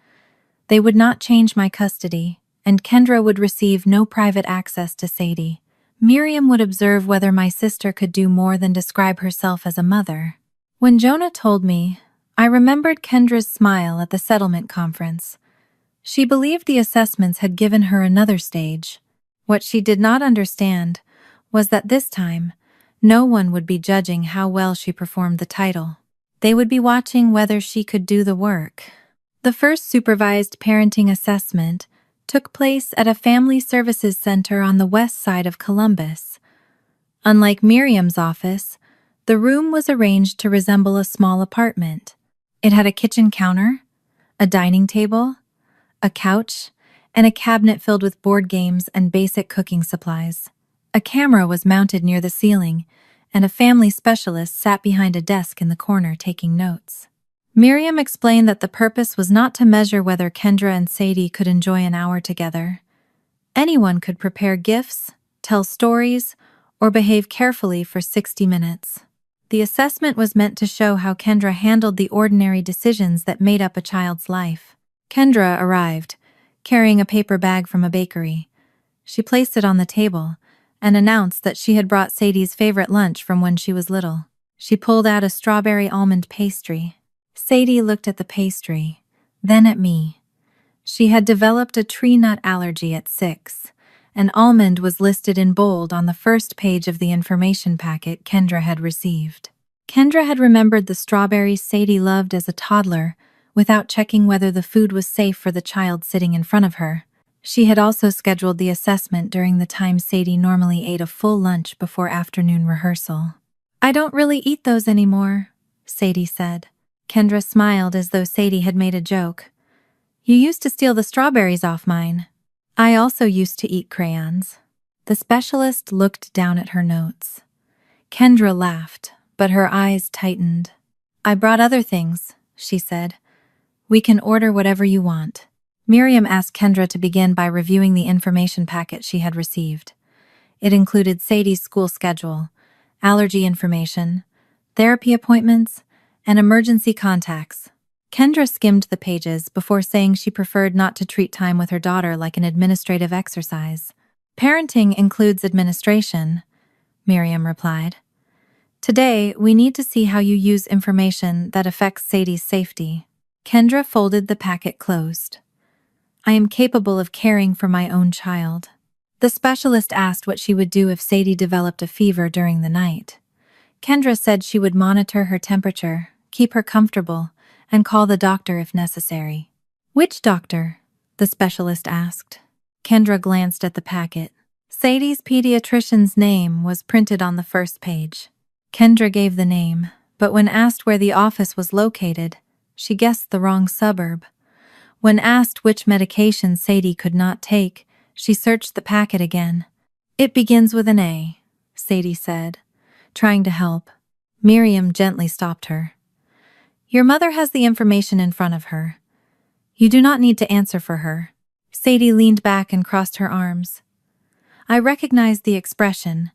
They would not change my custody, and Kendra would receive no private access to Sadie. Miriam would observe whether my sister could do more than describe herself as a mother. When Jonah told me, I remembered Kendra's smile at the settlement conference. She believed the assessments had given her another stage. What she did not understand was that this time, no one would be judging how well she performed the title. They would be watching whether she could do the work. The first supervised parenting assessment took place at a family services center on the west side of Columbus. Unlike Miriam's office, the room was arranged to resemble a small apartment. It had a kitchen counter, a dining table, a couch, and a cabinet filled with board games and basic cooking supplies. A camera was mounted near the ceiling, and a family specialist sat behind a desk in the corner taking notes. Miriam explained that the purpose was not to measure whether Kendra and Sadie could enjoy an hour together. Anyone could prepare gifts, tell stories, or behave carefully for 60 minutes. The assessment was meant to show how Kendra handled the ordinary decisions that made up a child's life. Kendra arrived, carrying a paper bag from a bakery. She placed it on the table and announced that she had brought Sadie's favorite lunch from when she was little. She pulled out a strawberry almond pastry. Sadie looked at the pastry, then at me. She had developed a tree nut allergy at 6, and almond was listed in bold on the first page of the information packet Kendra had received. Kendra had remembered the strawberries Sadie loved as a toddler without checking whether the food was safe for the child sitting in front of her. She had also scheduled the assessment during the time Sadie normally ate a full lunch before afternoon rehearsal. "I don't really eat those anymore," Sadie said. Kendra smiled as though Sadie had made a joke. "You used to steal the strawberries off mine." "I also used to eat crayons." The specialist looked down at her notes. Kendra laughed, but her eyes tightened. "I brought other things," she said. "We can order whatever you want." Miriam asked Kendra to begin by reviewing the information packet she had received. It included Sadie's school schedule, allergy information, therapy appointments, and emergency contacts. Kendra skimmed the pages before saying she preferred not to treat time with her daughter like an administrative exercise. "Parenting includes administration," Miriam replied. "Today, we need to see how you use information that affects Sadie's safety." Kendra folded the packet closed. "I am capable of caring for my own child." The specialist asked what she would do if Sadie developed a fever during the night. Kendra said she would monitor her temperature, keep her comfortable, and call the doctor if necessary. "Which doctor?" the specialist asked. Kendra glanced at the packet. Sadie's pediatrician's name was printed on the first page. Kendra gave the name, but when asked where the office was located, she guessed the wrong suburb. When asked which medication Sadie could not take, she searched the packet again. "It begins with an A," Sadie said, trying to help. Miriam gently stopped her. "Your mother has the information in front of her. You do not need to answer for her." Sadie leaned back and crossed her arms. I recognized the expression.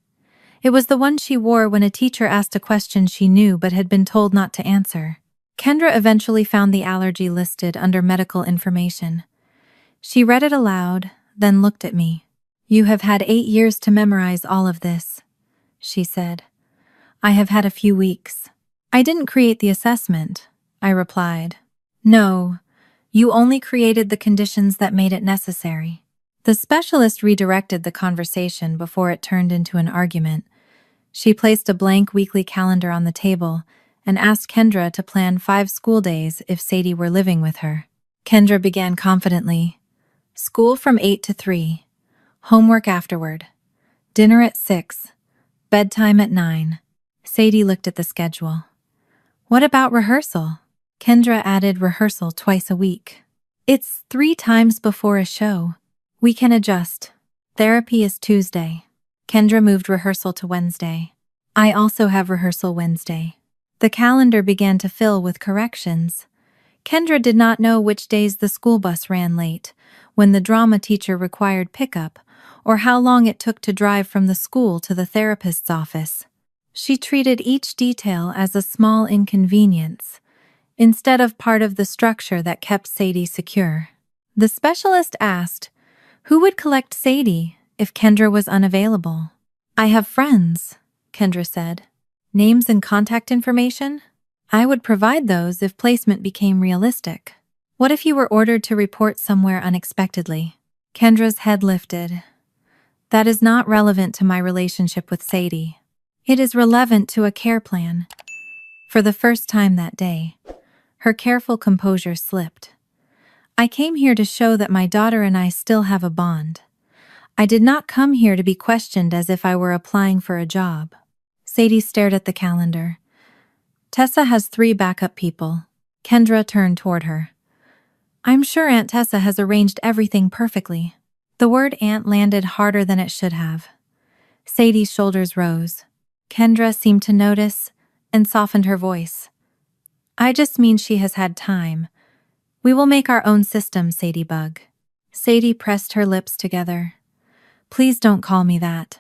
It was the one she wore when a teacher asked a question she knew but had been told not to answer. Kendra eventually found the allergy listed under medical information. She read it aloud, then looked at me. "You have had 8 years to memorize all of this," she said. "I have had a few weeks." "I didn't create the assessment," I replied. "No, you only created the conditions that made it necessary." The specialist redirected the conversation before it turned into an argument. She placed a blank weekly calendar on the table and asked Kendra to plan 5 school days if Sadie were living with her. Kendra began confidently. "School from 8 to 3. Homework afterward. Dinner at 6. Bedtime at 9. Sadie looked at the schedule. "What about rehearsal?" Kendra added rehearsal twice a week. "It's 3 times before a show. We can adjust. Therapy is Tuesday." Kendra moved rehearsal to Wednesday. "I also have rehearsal Wednesday." The calendar began to fill with corrections. Kendra did not know which days the school bus ran late, when the drama teacher required pickup, or how long it took to drive from the school to the therapist's office. She treated each detail as a small inconvenience, instead of part of the structure that kept Sadie secure. The specialist asked, who would collect Sadie if Kendra was unavailable? "I have friends," Kendra said. "Names and contact information? I would provide those if placement became realistic." "What if you were ordered to report somewhere unexpectedly?" Kendra's head lifted. "That is not relevant to my relationship with Sadie. It is relevant to a care plan." For the first time that day, her careful composure slipped. "I came here to show that my daughter and I still have a bond. I did not come here to be questioned as if I were applying for a job." Sadie stared at the calendar. "Tessa has 3 backup people." Kendra turned toward her. "I'm sure Aunt Tessa has arranged everything perfectly." The word aunt landed harder than it should have. Sadie's shoulders rose. Kendra seemed to notice and softened her voice. "I just mean she has had time. We will make our own system, Sadie Bug." Sadie pressed her lips together. "Please don't call me that.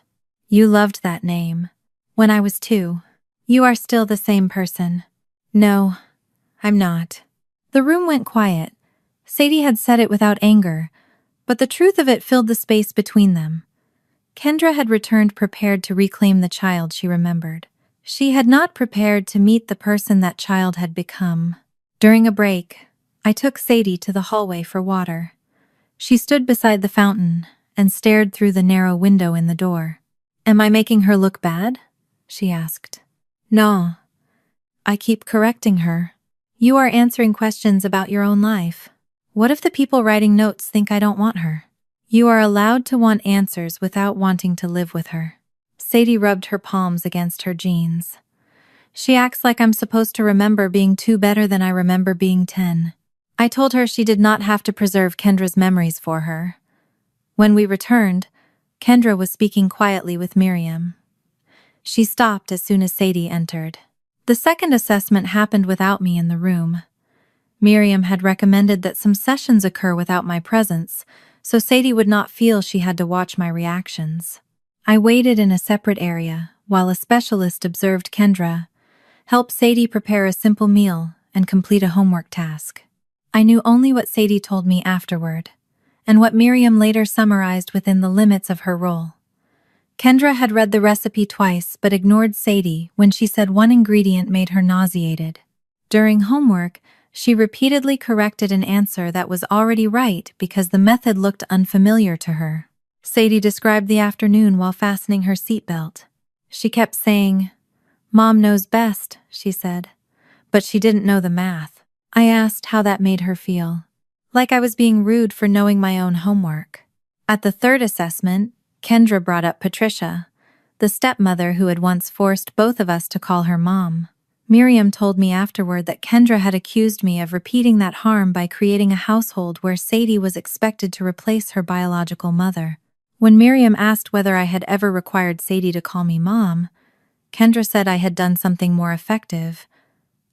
You loved that name. When I was 2. You are still the same person." "No, I'm not." The room went quiet. Sadie had said it without anger, but the truth of it filled the space between them. Kendra had returned prepared to reclaim the child she remembered. She had not prepared to meet the person that child had become. During a break, I took Sadie to the hallway for water. She stood beside the fountain and stared through the narrow window in the door. "Am I making her look bad?" she asked. "No. I keep correcting her. You are answering questions about your own life. What if the people writing notes think I don't want her? You are allowed to want answers without wanting to live with her." Sadie rubbed her palms against her jeans. "She acts like I'm supposed to remember being 2 better than I remember being 10. I told her she did not have to preserve Kendra's memories for her." When we returned, Kendra was speaking quietly with Miriam. She stopped as soon as Sadie entered. The second assessment happened without me in the room. Miriam had recommended that some sessions occur without my presence, so Sadie would not feel she had to watch my reactions. I waited in a separate area while a specialist observed Kendra, helped Sadie prepare a simple meal, and complete a homework task. I knew only what Sadie told me afterward, and what Miriam later summarized within the limits of her role. Kendra had read the recipe twice but ignored Sadie when she said one ingredient made her nauseated. During homework, she repeatedly corrected an answer that was already right because the method looked unfamiliar to her. Sadie described the afternoon while fastening her seatbelt. She kept saying, "Mom knows best," she said, but she didn't know the math. I asked how that made her feel. Like I was being rude for knowing my own homework. At the third assessment, Kendra brought up Patricia, the stepmother who had once forced both of us to call her mom. Miriam told me afterward that Kendra had accused me of repeating that harm by creating a household where Sadie was expected to replace her biological mother. When Miriam asked whether I had ever required Sadie to call me mom, Kendra said I had done something more effective.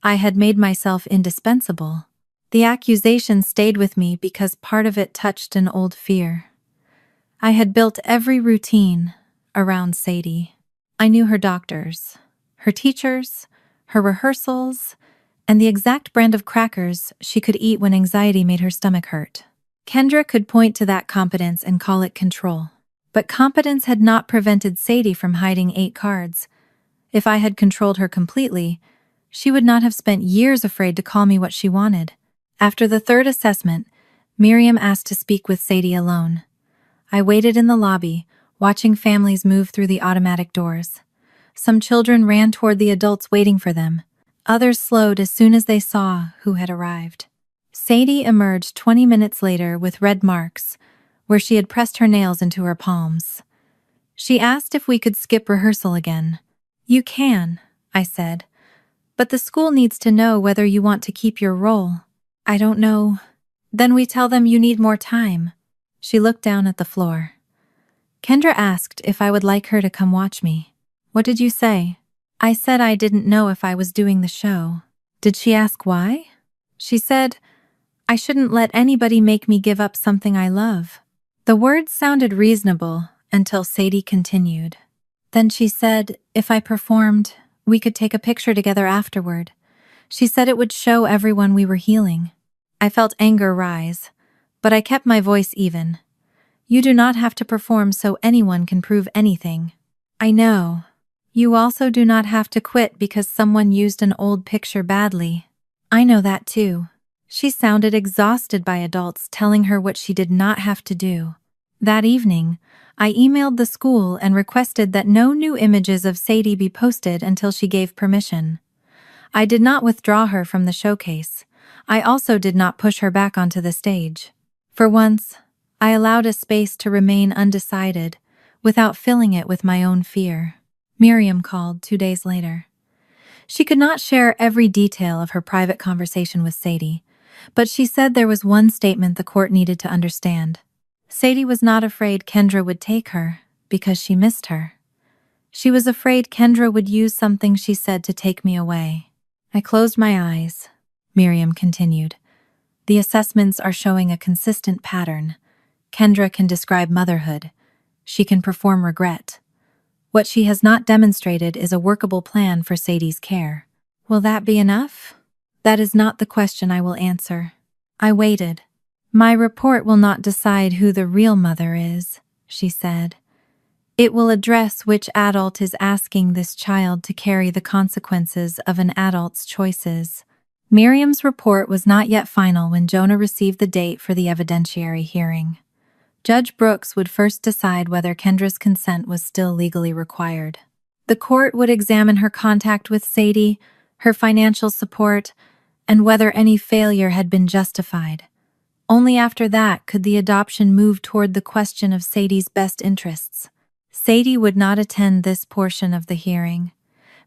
I had made myself indispensable. The accusation stayed with me because part of it touched an old fear. I had built every routine around Sadie. I knew her doctors, her teachers, her rehearsals, and the exact brand of crackers she could eat when anxiety made her stomach hurt. Kendra could point to that competence and call it control. But competence had not prevented Sadie from hiding 8 cards. If I had controlled her completely, she would not have spent years afraid to call me what she wanted. After the 3rd assessment, Miriam asked to speak with Sadie alone. I waited in the lobby, watching families move through the automatic doors. Some children ran toward the adults waiting for them. Others slowed as soon as they saw who had arrived. Sadie emerged 20 minutes later with red marks, where she had pressed her nails into her palms. She asked if we could skip rehearsal again. "You can," I said, "but the school needs to know whether you want to keep your role." "I don't know." "Then we tell them you need more time." She looked down at the floor. Kendra asked if I would like her to come watch me. "What did you say?" I said I didn't know if I was doing the show. Did she ask why? She said, "I shouldn't let anybody make me give up something I love." The words sounded reasonable until Sadie continued. Then she said, if I performed, we could take a picture together afterward. She said it would show everyone we were healing. I felt anger rise, but I kept my voice even. "You do not have to perform so anyone can prove anything." "I know. You also do not have to quit because someone used an old picture badly." "I know that too." She sounded exhausted by adults telling her what she did not have to do. That evening, I emailed the school and requested that no new images of Sadie be posted until she gave permission. I did not withdraw her from the showcase. I also did not push her back onto the stage. For once, I allowed a space to remain undecided, without filling it with my own fear. Miriam called 2 days later. She could not share every detail of her private conversation with Sadie, but she said there was one statement the court needed to understand. Sadie was not afraid Kendra would take her because she missed her. She was afraid Kendra would use something she said to take me away. I closed my eyes. Miriam continued. The assessments are showing a consistent pattern. Kendra can describe motherhood. She can perform regret. What she has not demonstrated is a workable plan for Sadie's care. Will that be enough? That is not the question I will answer. I waited. My report will not decide who the real mother is, she said. It will address which adult is asking this child to carry the consequences of an adult's choices. Miriam's report was not yet final when Jonah received the date for the evidentiary hearing. Judge Brooks would first decide whether Kendra's consent was still legally required. The court would examine her contact with Sadie, her financial support, and whether any failure had been justified. Only after that could the adoption move toward the question of Sadie's best interests. Sadie would not attend this portion of the hearing.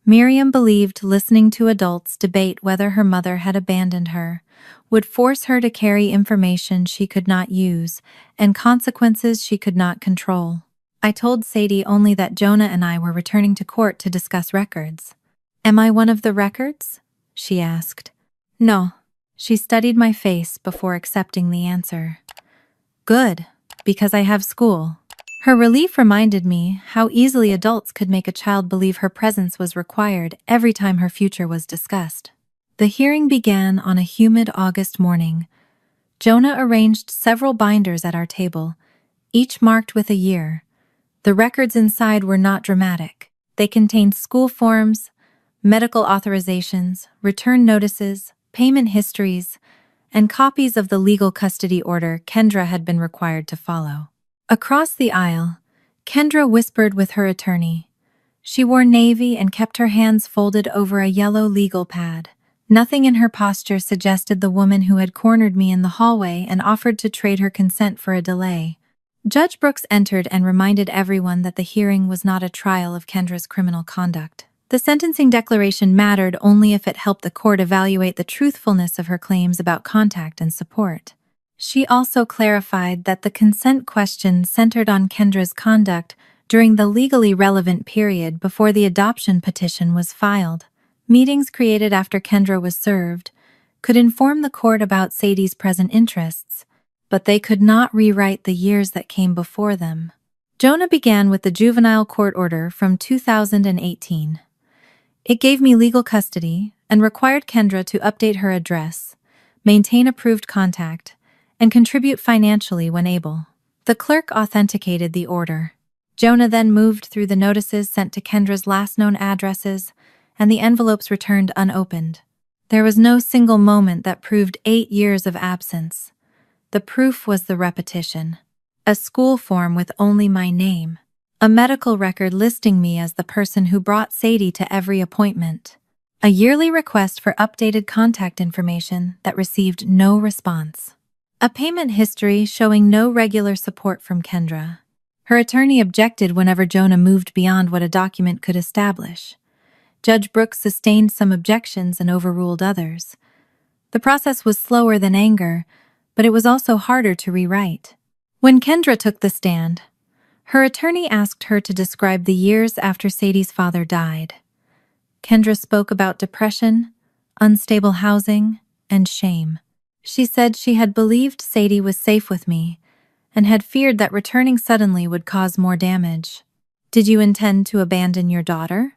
Miriam believed listening to adults debate whether her mother had abandoned her would force her to carry information she could not use and consequences she could not control. I told Sadie only that Jonah and I were returning to court to discuss records. "Am I one of the records?" she asked. "No." She studied my face before accepting the answer. "Good, because I have school." Her relief reminded me how easily adults could make a child believe her presence was required every time her future was discussed. The hearing began on a humid August morning. Jonah arranged several binders at our table, each marked with a year. The records inside were not dramatic. They contained school forms, medical authorizations, return notices, payment histories, and copies of the legal custody order Kendra had been required to follow. Across the aisle, Kendra whispered with her attorney. She wore navy and kept her hands folded over a yellow legal pad. Nothing in her posture suggested the woman who had cornered me in the hallway and offered to trade her consent for a delay. Judge Brooks entered and reminded everyone that the hearing was not a trial of Kendra's criminal conduct. The sentencing declaration mattered only if it helped the court evaluate the truthfulness of her claims about contact and support. She also clarified that the consent question centered on Kendra's conduct during the legally relevant period before the adoption petition was filed. Meetings created after Kendra was served could inform the court about Sadie's present interests, but they could not rewrite the years that came before them. Jonah began with the juvenile court order from 2018. It gave me legal custody and required Kendra to update her address, maintain approved contact, and contribute financially when able. The clerk authenticated the order. Jonah then moved through the notices sent to Kendra's last known addresses, and the envelopes returned unopened. There was no single moment that proved 8 years of absence. The proof was the repetition. A school form with only my name. A medical record listing me as the person who brought Sadie to every appointment. A yearly request for updated contact information that received no response. A payment history showing no regular support from Kendra. Her attorney objected whenever Jonah moved beyond what a document could establish. Judge Brooks sustained some objections and overruled others. The process was slower than anger, but it was also harder to rewrite. When Kendra took the stand, her attorney asked her to describe the years after Sadie's father died. Kendra spoke about depression, unstable housing, and shame. She said she had believed Sadie was safe with me and had feared that returning suddenly would cause more damage. "Did you intend to abandon your daughter?"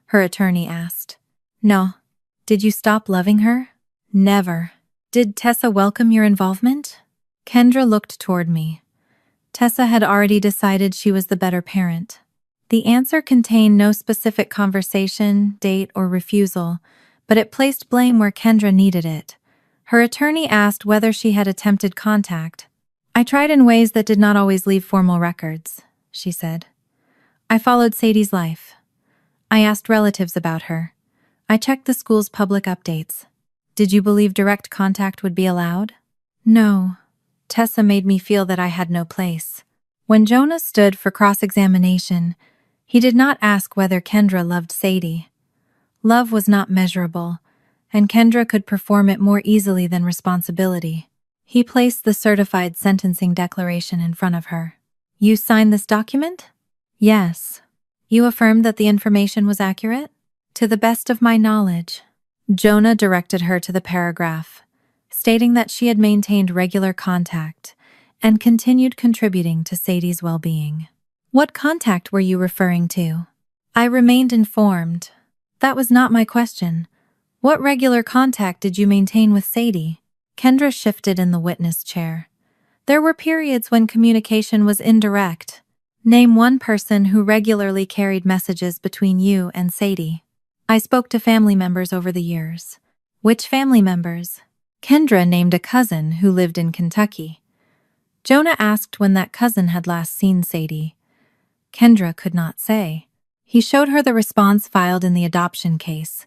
her attorney asked. "No." "Did you stop loving her?" "Never." "Did Tessa welcome your involvement?" Kendra looked toward me. Tessa had already decided she was the better parent. The answer contained no specific conversation, date, or refusal, but it placed blame where Kendra needed it. Her attorney asked whether she had attempted contact. "I tried in ways that did not always leave formal records," she said. "I followed Sadie's life. I asked relatives about her. I checked the school's public updates." "Did you believe direct contact would be allowed?" "No. Tessa made me feel that I had no place." When Jonah stood for cross-examination, he did not ask whether Kendra loved Sadie. Love was not measurable, and Kendra could perform it more easily than responsibility. He placed the certified sentencing declaration in front of her. "You signed this document?" "Yes." "You affirmed that the information was accurate?" "To the best of my knowledge." Jonah directed her to the paragraph, stating that she had maintained regular contact and continued contributing to Sadie's well-being. "What contact were you referring to?" "I remained informed." "That was not my question. What regular contact did you maintain with Sadie?" Kendra shifted in the witness chair. "There were periods when communication was indirect. Name one person who regularly carried messages between you and Sadie." "I spoke to family members over the years." "Which family members?" Kendra named a cousin who lived in Kentucky. Jonah asked when that cousin had last seen Sadie. Kendra could not say. He showed her the response filed in the adoption case,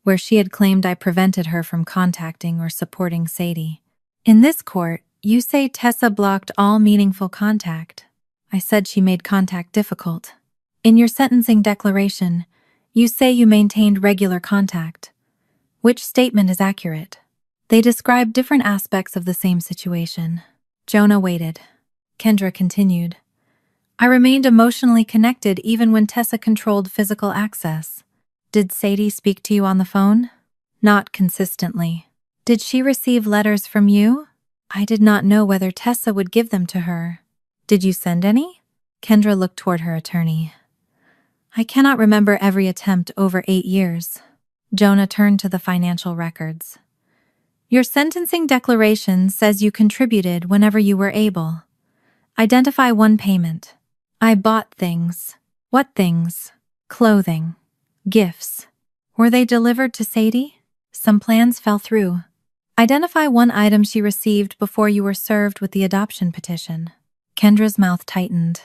where she had claimed I prevented her from contacting or supporting Sadie. "In this court, you say Tessa blocked all meaningful contact." "I said she made contact difficult." "In your sentencing declaration, you say you maintained regular contact. Which statement is accurate?" "They describe different aspects of the same situation." Jonah waited. Kendra continued. "I remained emotionally connected even when Tessa controlled physical access." "Did Sadie speak to you on the phone?" "Not consistently." "Did she receive letters from you?" "I did not know whether Tessa would give them to her." "Did you send any?" Kendra looked toward her attorney. "I cannot remember every attempt over 8 years." Jonah turned to the financial records. "Your sentencing declaration says you contributed whenever you were able. Identify one payment." "I bought things." "What things?" "Clothing. Gifts." "Were they delivered to Sadie?" "Some plans fell through." "Identify one item she received before you were served with the adoption petition." Kendra's mouth tightened.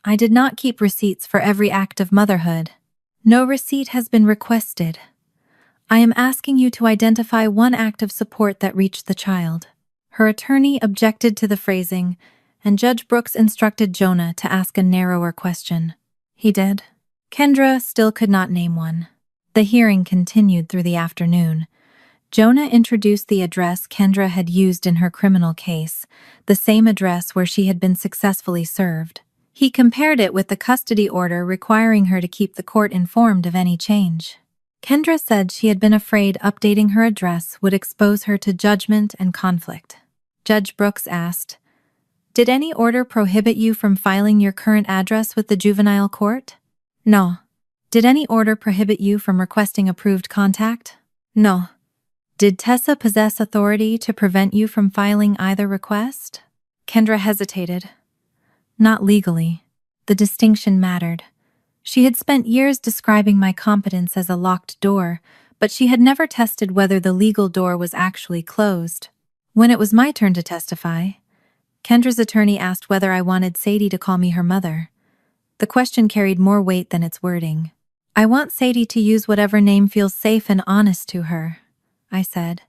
"I did not keep receipts for every act of motherhood." "No receipt has been requested. I am asking you to identify one act of support that reached the child." Her attorney objected to the phrasing, and Judge Brooks instructed Jonah to ask a narrower question. He did. Kendra still could not name one. The hearing continued through the afternoon. Jonah introduced the address Kendra had used in her criminal case, the same address where she had been successfully served. He compared it with the custody order requiring her to keep the court informed of any change. Kendra said she had been afraid updating her address would expose her to judgment and conflict. Judge Brooks asked, "Did any order prohibit you from filing your current address with the juvenile court?" "No." "Did any order prohibit you from requesting approved contact?" "No." "Did Tessa possess authority to prevent you from filing either request?" Kendra hesitated. Not legally. The distinction mattered. She had spent years describing my competence as a locked door, but she had never tested whether the legal door was actually closed. When it was my turn to testify, Kendra's attorney asked whether I wanted Sadie to call me her mother. The question carried more weight than its wording. "I want Sadie to use whatever name feels safe and honest to her," I said.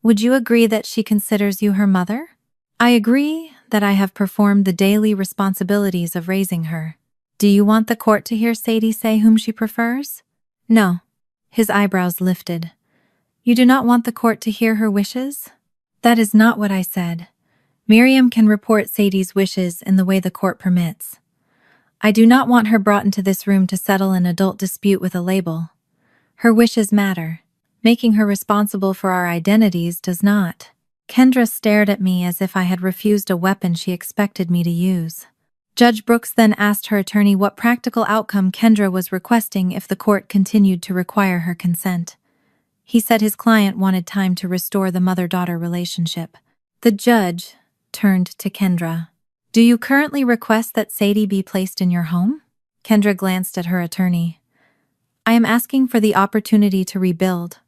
"Would you agree that she considers you her mother?" "I agree that I have performed the daily responsibilities of raising her." "Do you want the court to hear Sadie say whom she prefers?" "No." His eyebrows lifted. "You do not want the court to hear her wishes?" "That is not what I said. Miriam can report Sadie's wishes in the way the court permits. I do not want her brought into this room to settle an adult dispute with a label. Her wishes matter. Making her responsible for our identities does not." Kendra stared at me as if I had refused a weapon she expected me to use. Judge Brooks then asked her attorney what practical outcome Kendra was requesting if the court continued to require her consent. He said his client wanted time to restore the mother-daughter relationship. The judge turned to Kendra. "Do you currently request that Sadie be placed in your home?" Kendra glanced at her attorney. "I am asking for the opportunity to rebuild."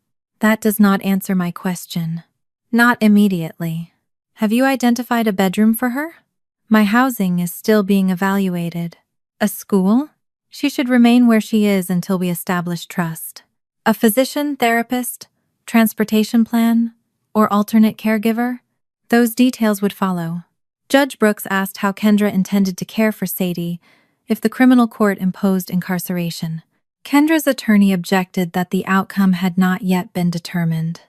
"That does not answer my question." "Not immediately. Have you identified a bedroom for her?" "My housing is still being evaluated." "A school?" "She should remain where she is until we establish trust." "A physician, therapist, transportation plan, or alternate caregiver?" "Those details would follow." Judge Brooks asked how Kendra intended to care for Sadie if the criminal court imposed incarceration. Kendra's attorney objected that the outcome had not yet been determined.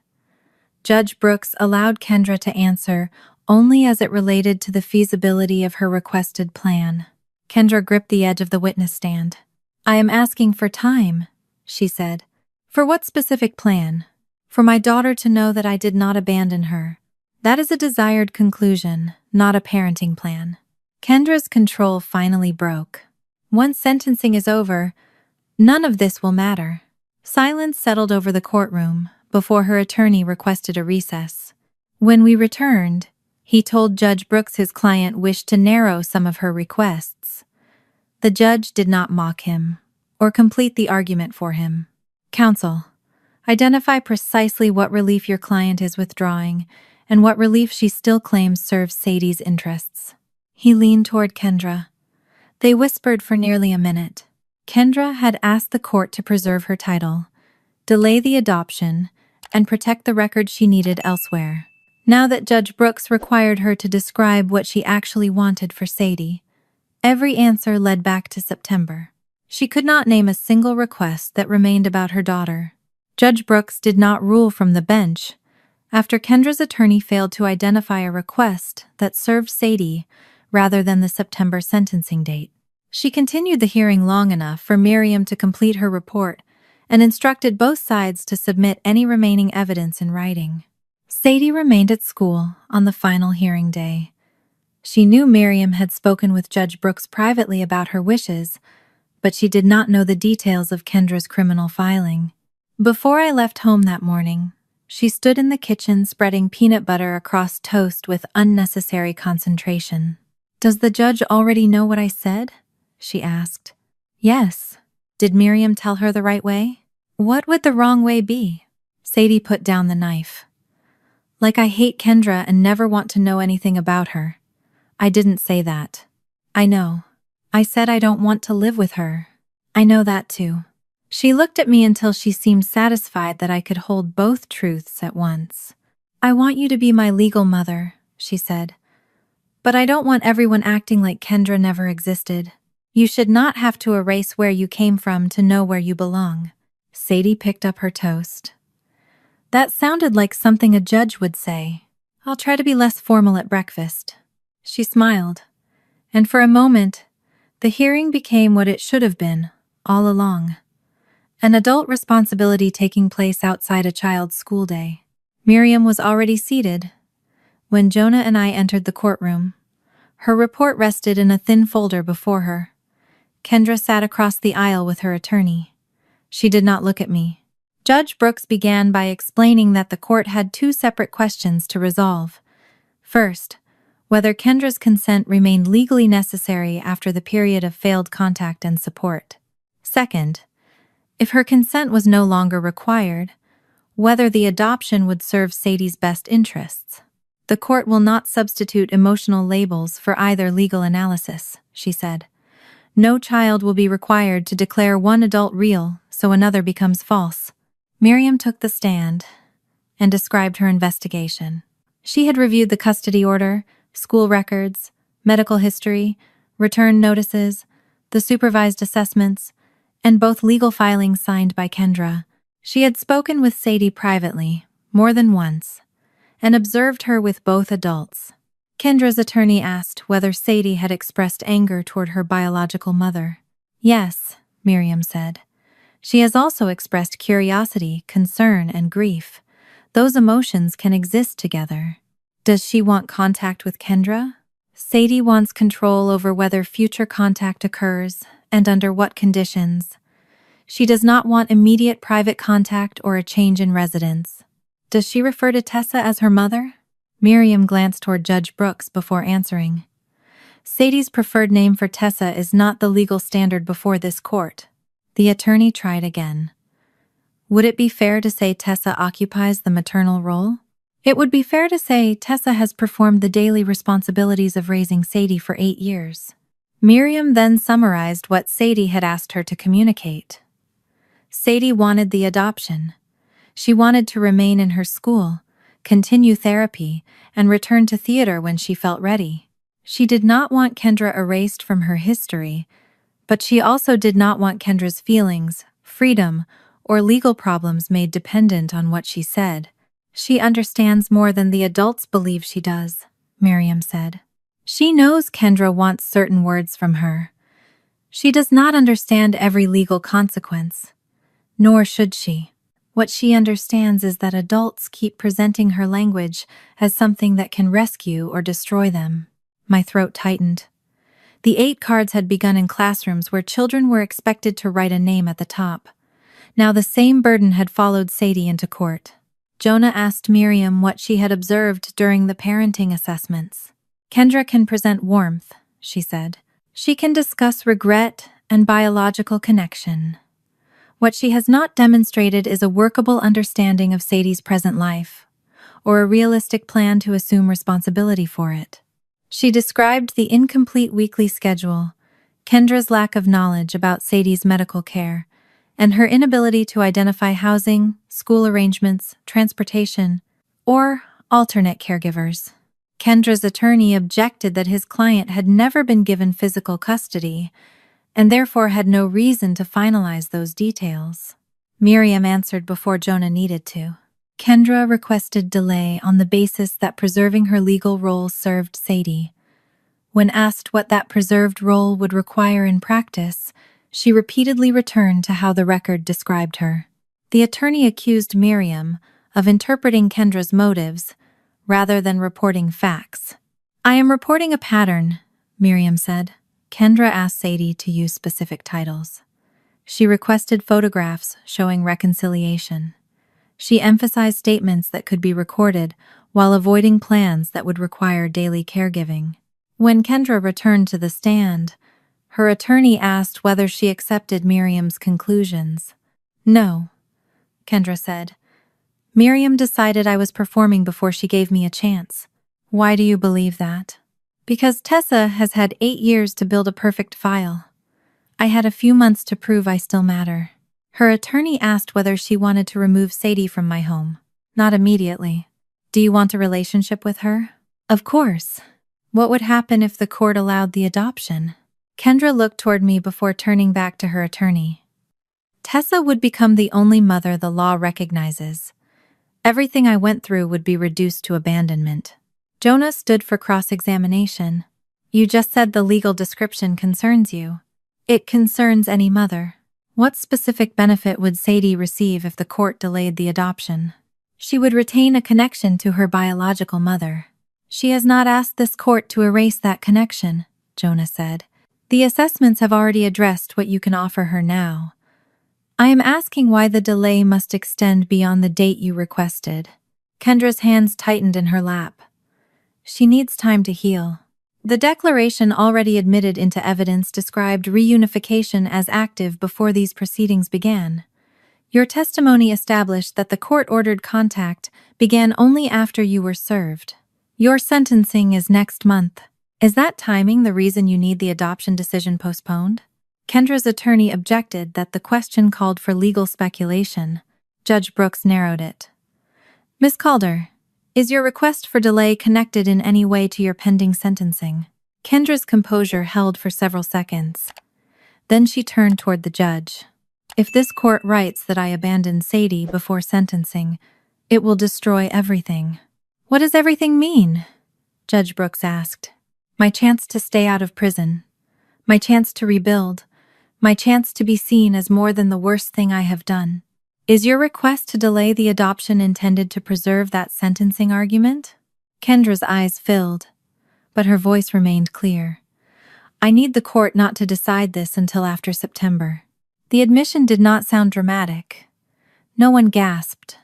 Judge Brooks allowed Kendra to answer only as it related to the feasibility of her requested plan. Kendra gripped the edge of the witness stand. "I am asking for time," she said. "For what specific plan?" "For my daughter to know that I did not abandon her. That is a desired conclusion, not a parenting plan." Kendra's control finally broke. "Once sentencing is over, none of this will matter." Silence settled over the courtroom before her attorney requested a recess. When we returned, he told Judge Brooks his client wished to narrow some of her requests. The judge did not mock him or complete the argument for him. "Counsel, identify precisely what relief your client is withdrawing and what relief she still claims serves Sadie's interests." He leaned toward Kendra. They whispered for nearly a minute. Kendra had asked the court to preserve her title, delay the adoption, and protect the record she needed elsewhere. Now that Judge Brooks required her to describe what she actually wanted for Sadie, every answer led back to September. She could not name a single request that remained about her daughter. Judge Brooks did not rule from the bench after Kendra's attorney failed to identify a request that served Sadie rather than the September sentencing date. She continued the hearing long enough for Miriam to complete her report and instructed both sides to submit any remaining evidence in writing. Sadie remained at school on the final hearing day. She knew Miriam had spoken with Judge Brooks privately about her wishes, but she did not know the details of Kendra's criminal filing. Before I left home that morning, she stood in the kitchen spreading peanut butter across toast with unnecessary concentration. "Does the judge already know what I said?" she asked. "Yes." "Did Miriam tell her the right way?" "What would the wrong way be?" Sadie put down the knife. "Like I hate Kendra and never want to know anything about her." "I didn't say that." "I know. I said I don't want to live with her." "I know that too." She looked at me until she seemed satisfied that I could hold both truths at once. "I want you to be my legal mother," she said. But I don't want everyone acting like Kendra never existed. You should not have to erase where you came from to know where you belong. Sadie picked up her toast. That sounded like something a judge would say. I'll try to be less formal at breakfast. She smiled, and for a moment, the hearing became what it should have been, all along. An adult responsibility taking place outside a child's school day. Miriam was already seated when Jonah and I entered the courtroom. Her report rested in a thin folder before her. Kendra sat across the aisle with her attorney. She did not look at me. Judge Brooks began by explaining that the court had two separate questions to resolve. First, whether Kendra's consent remained legally necessary after the period of failed contact and support. Second, if her consent was no longer required, whether the adoption would serve Sadie's best interests. The court will not substitute emotional labels for either legal analysis, she said. No child will be required to declare one adult real so another becomes false. Miriam took the stand and described her investigation. She had reviewed the custody order, school records, medical history, return notices, the supervised assessments, and both legal filings signed by Kendra. She had spoken with Sadie privately, more than once, and observed her with both adults. Kendra's attorney asked whether Sadie had expressed anger toward her biological mother. Yes, Miriam said. She has also expressed curiosity, concern, and grief. Those emotions can exist together. Does she want contact with Kendra? Sadie wants control over whether future contact occurs and under what conditions. She does not want immediate private contact or a change in residence. Does she refer to Tessa as her mother? Miriam glanced toward Judge Brooks before answering. Sadie's preferred name for Tessa is not the legal standard before this court. The attorney tried again. Would it be fair to say Tessa occupies the maternal role? It would be fair to say Tessa has performed the daily responsibilities of raising Sadie for 8 years. Miriam then summarized what Sadie had asked her to communicate. Sadie wanted the adoption. She wanted to remain in her school, continue therapy, and return to theater when she felt ready. She did not want Kendra erased from her history, but she also did not want Kendra's feelings, freedom, or legal problems made dependent on what she said. She understands more than the adults believe she does, Miriam said. She knows Kendra wants certain words from her. She does not understand every legal consequence, nor should she. What she understands is that adults keep presenting her language as something that can rescue or destroy them. My throat tightened. The 8 cards had begun in classrooms where children were expected to write a name at the top. Now the same burden had followed Sadie into court. Jonah asked Miriam what she had observed during the parenting assessments. Kendra can present warmth, she said. She can discuss regret and biological connection. What she has not demonstrated is a workable understanding of Sadie's present life, or a realistic plan to assume responsibility for it. She described the incomplete weekly schedule, Kendra's lack of knowledge about Sadie's medical care, and her inability to identify housing, school arrangements, transportation, or alternate caregivers. Kendra's attorney objected that his client had never been given physical custody, and therefore had no reason to finalize those details. Miriam answered before Jonah needed to. Kendra requested delay on the basis that preserving her legal role served Sadie. When asked what that preserved role would require in practice, she repeatedly returned to how the record described her. The attorney accused Miriam of interpreting Kendra's motives rather than reporting facts. I am reporting a pattern, Miriam said. Kendra asked Sadie to use specific titles. She requested photographs showing reconciliation. She emphasized statements that could be recorded while avoiding plans that would require daily caregiving. When Kendra returned to the stand, her attorney asked whether she accepted Miriam's conclusions. No, Kendra said. Miriam decided I was performing before she gave me a chance. Why do you believe that? Because Tessa has had 8 years to build a perfect file. I had a few months to prove I still matter. Her attorney asked whether she wanted to remove Sadie from my home. Not immediately. Do you want a relationship with her? Of course. What would happen if the court allowed the adoption? Kendra looked toward me before turning back to her attorney. Tessa would become the only mother the law recognizes. Everything I went through would be reduced to abandonment. Jonah stood for cross-examination. You just said the legal description concerns you. It concerns any mother. What specific benefit would Sadie receive if the court delayed the adoption? She would retain a connection to her biological mother. She has not asked this court to erase that connection, Jonah said. The assessments have already addressed what you can offer her now. I am asking why the delay must extend beyond the date you requested. Kendra's hands tightened in her lap. She needs time to heal. The declaration already admitted into evidence described reunification as active before these proceedings began. Your testimony established that the court-ordered contact began only after you were served. Your sentencing is next month. Is that timing the reason you need the adoption decision postponed? Kendra's attorney objected that the question called for legal speculation. Judge Brooks narrowed it. Ms. Calder, is your request for delay connected in any way to your pending sentencing? Kendra's composure held for several seconds. Then she turned toward the judge. If this court writes that I abandoned Sadie before sentencing, it will destroy everything. What does everything mean? Judge Brooks asked. My chance to stay out of prison. My chance to rebuild. My chance to be seen as more than the worst thing I have done. Is your request to delay the adoption intended to preserve that sentencing argument? Kendra's eyes filled, but her voice remained clear. I need the court not to decide this until after September. The admission did not sound dramatic. No one gasped.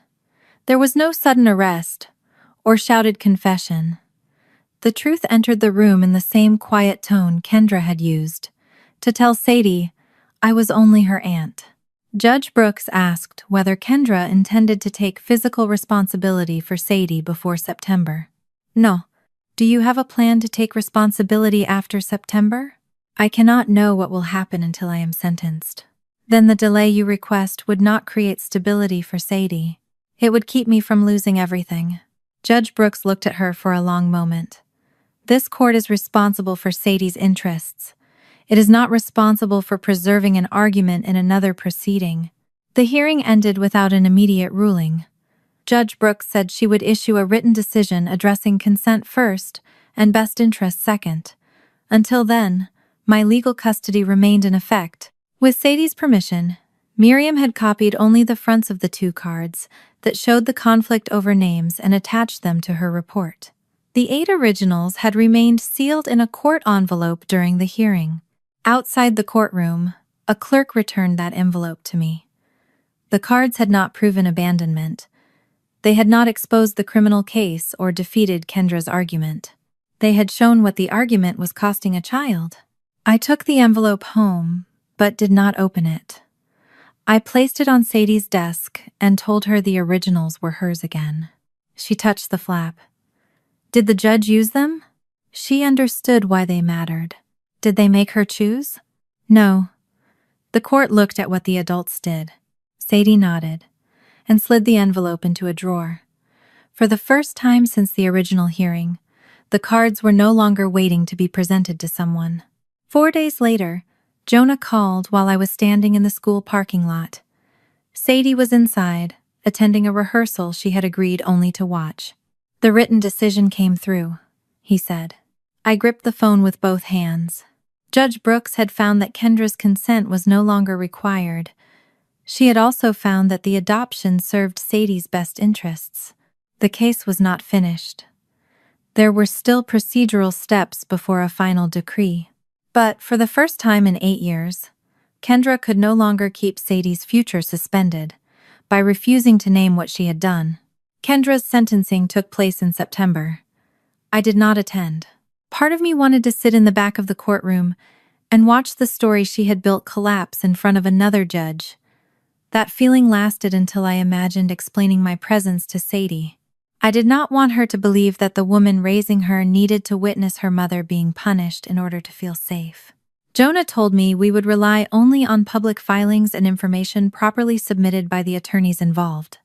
There was no sudden arrest or shouted confession. The truth entered the room in the same quiet tone Kendra had used, to tell Sadie I was only her aunt. Judge Brooks asked whether Kendra intended to take physical responsibility for Sadie before September. No. Do you have a plan to take responsibility after September? I cannot know what will happen until I am sentenced. Then the delay you request would not create stability for Sadie. It would keep me from losing everything. Judge Brooks looked at her for a long moment. This court is responsible for Sadie's interests. It is not responsible for preserving an argument in another proceeding. The hearing ended without an immediate ruling. Judge Brooks said she would issue a written decision addressing consent first and best interest second. Until then, my legal custody remained in effect. With Sadie's permission, Miriam had copied only the fronts of the two cards that showed the conflict over names and attached them to her report. The 8 originals had remained sealed in a court envelope during the hearing. Outside the courtroom, a clerk returned that envelope to me. The cards had not proven abandonment. They had not exposed the criminal case or defeated Kendra's argument. They had shown what the argument was costing a child. I took the envelope home, but did not open it. I placed it on Sadie's desk and told her the originals were hers again. She touched the flap. Did the judge use them? She understood why they mattered. Did they make her choose? No. The court looked at what the adults did. Sadie nodded and slid the envelope into a drawer. For the first time since the original hearing, the cards were no longer waiting to be presented to someone. 4 days later, Jonah called while I was standing in the school parking lot. Sadie was inside, attending a rehearsal she had agreed only to watch. The written decision came through, he said. I gripped the phone with both hands. Judge Brooks had found that Kendra's consent was no longer required. She had also found that the adoption served Sadie's best interests. The case was not finished. There were still procedural steps before a final decree. But for the first time in 8 years, Kendra could no longer keep Sadie's future suspended by refusing to name what she had done. Kendra's sentencing took place in September. I did not attend. Part of me wanted to sit in the back of the courtroom and watch the story she had built collapse in front of another judge. That feeling lasted until I imagined explaining my presence to Sadie. I did not want her to believe that the woman raising her needed to witness her mother being punished in order to feel safe. Jonah told me we would rely only on public filings and information properly submitted by the attorneys involved.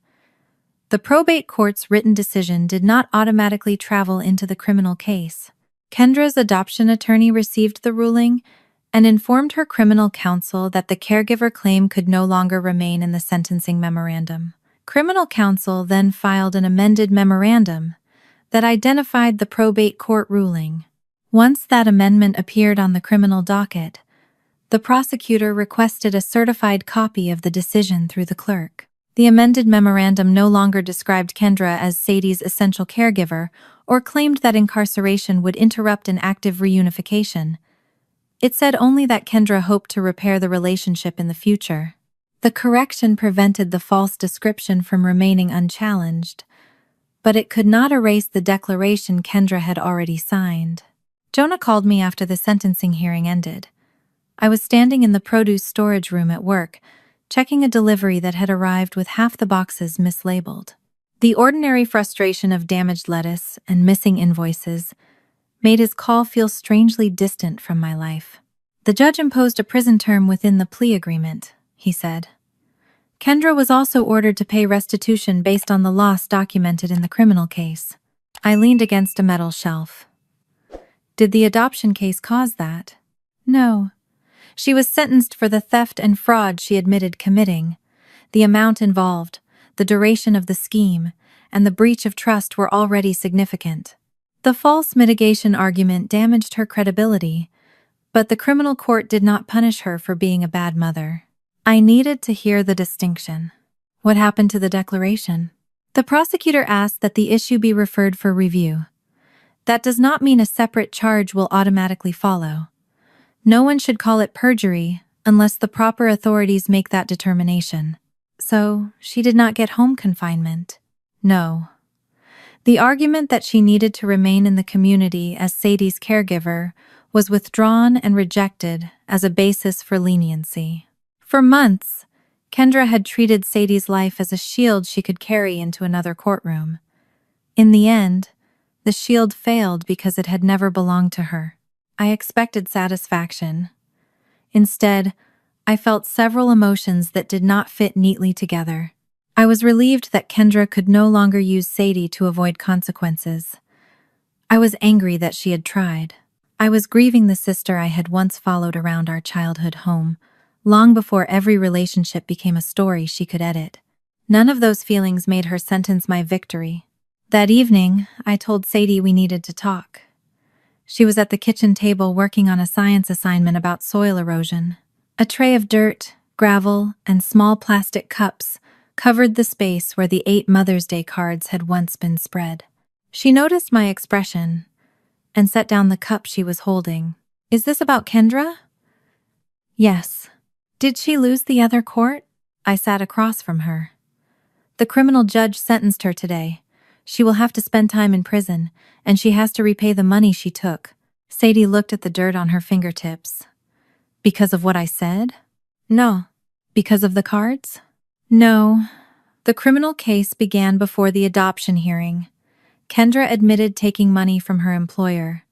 The probate court's written decision did not automatically travel into the criminal case. Kendra's adoption attorney received the ruling and informed her criminal counsel that the caregiver claim could no longer remain in the sentencing memorandum. Criminal counsel then filed an amended memorandum that identified the probate court ruling. Once that amendment appeared on the criminal docket, the prosecutor requested a certified copy of the decision through the clerk. The amended memorandum no longer described Kendra as Sadie's essential caregiver or claimed that incarceration would interrupt an active reunification. It said only that Kendra hoped to repair the relationship in the future. The correction prevented the false description from remaining unchallenged, but it could not erase the declaration Kendra had already signed. Jonah called me after the sentencing hearing ended. I was standing in the produce storage room at work, checking a delivery that had arrived with half the boxes mislabeled. The ordinary frustration of damaged lettuce and missing invoices made his call feel strangely distant from my life. The judge imposed a prison term within the plea agreement, he said. Kendra was also ordered to pay restitution based on the loss documented in the criminal case. I leaned against a metal shelf. Did the adoption case cause that? No. She was sentenced for the theft and fraud she admitted committing. The amount involved, the duration of the scheme, and the breach of trust were already significant. The false mitigation argument damaged her credibility, but the criminal court did not punish her for being a bad mother. I needed to hear the distinction. What happened to the declaration? The prosecutor asked that the issue be referred for review. That does not mean a separate charge will automatically follow. No one should call it perjury unless the proper authorities make that determination. So, she did not get home confinement. No. The argument that she needed to remain in the community as Sadie's caregiver was withdrawn and rejected as a basis for leniency. For months, Kendra had treated Sadie's life as a shield she could carry into another courtroom. In the end, the shield failed because it had never belonged to her. I expected satisfaction. Instead, I felt several emotions that did not fit neatly together. I was relieved that Kendra could no longer use Sadie to avoid consequences. I was angry that she had tried. I was grieving the sister I had once followed around our childhood home, long before every relationship became a story she could edit. None of those feelings made her sentence my victory. That evening, I told Sadie we needed to talk. She was at the kitchen table working on a science assignment about soil erosion. A tray of dirt, gravel, and small plastic cups covered the space where the 8 Mother's Day cards had once been spread. She noticed my expression and set down the cup she was holding. "Is this about Kendra?" "Yes." "Did she lose the other court?" I sat across from her. "The criminal judge sentenced her today. She will have to spend time in prison, and she has to repay the money she took." Sadie looked at the dirt on her fingertips. "Because of what I said?" "No." "Because of the cards?" "No." The criminal case began before the adoption hearing. Kendra admitted taking money from her employer.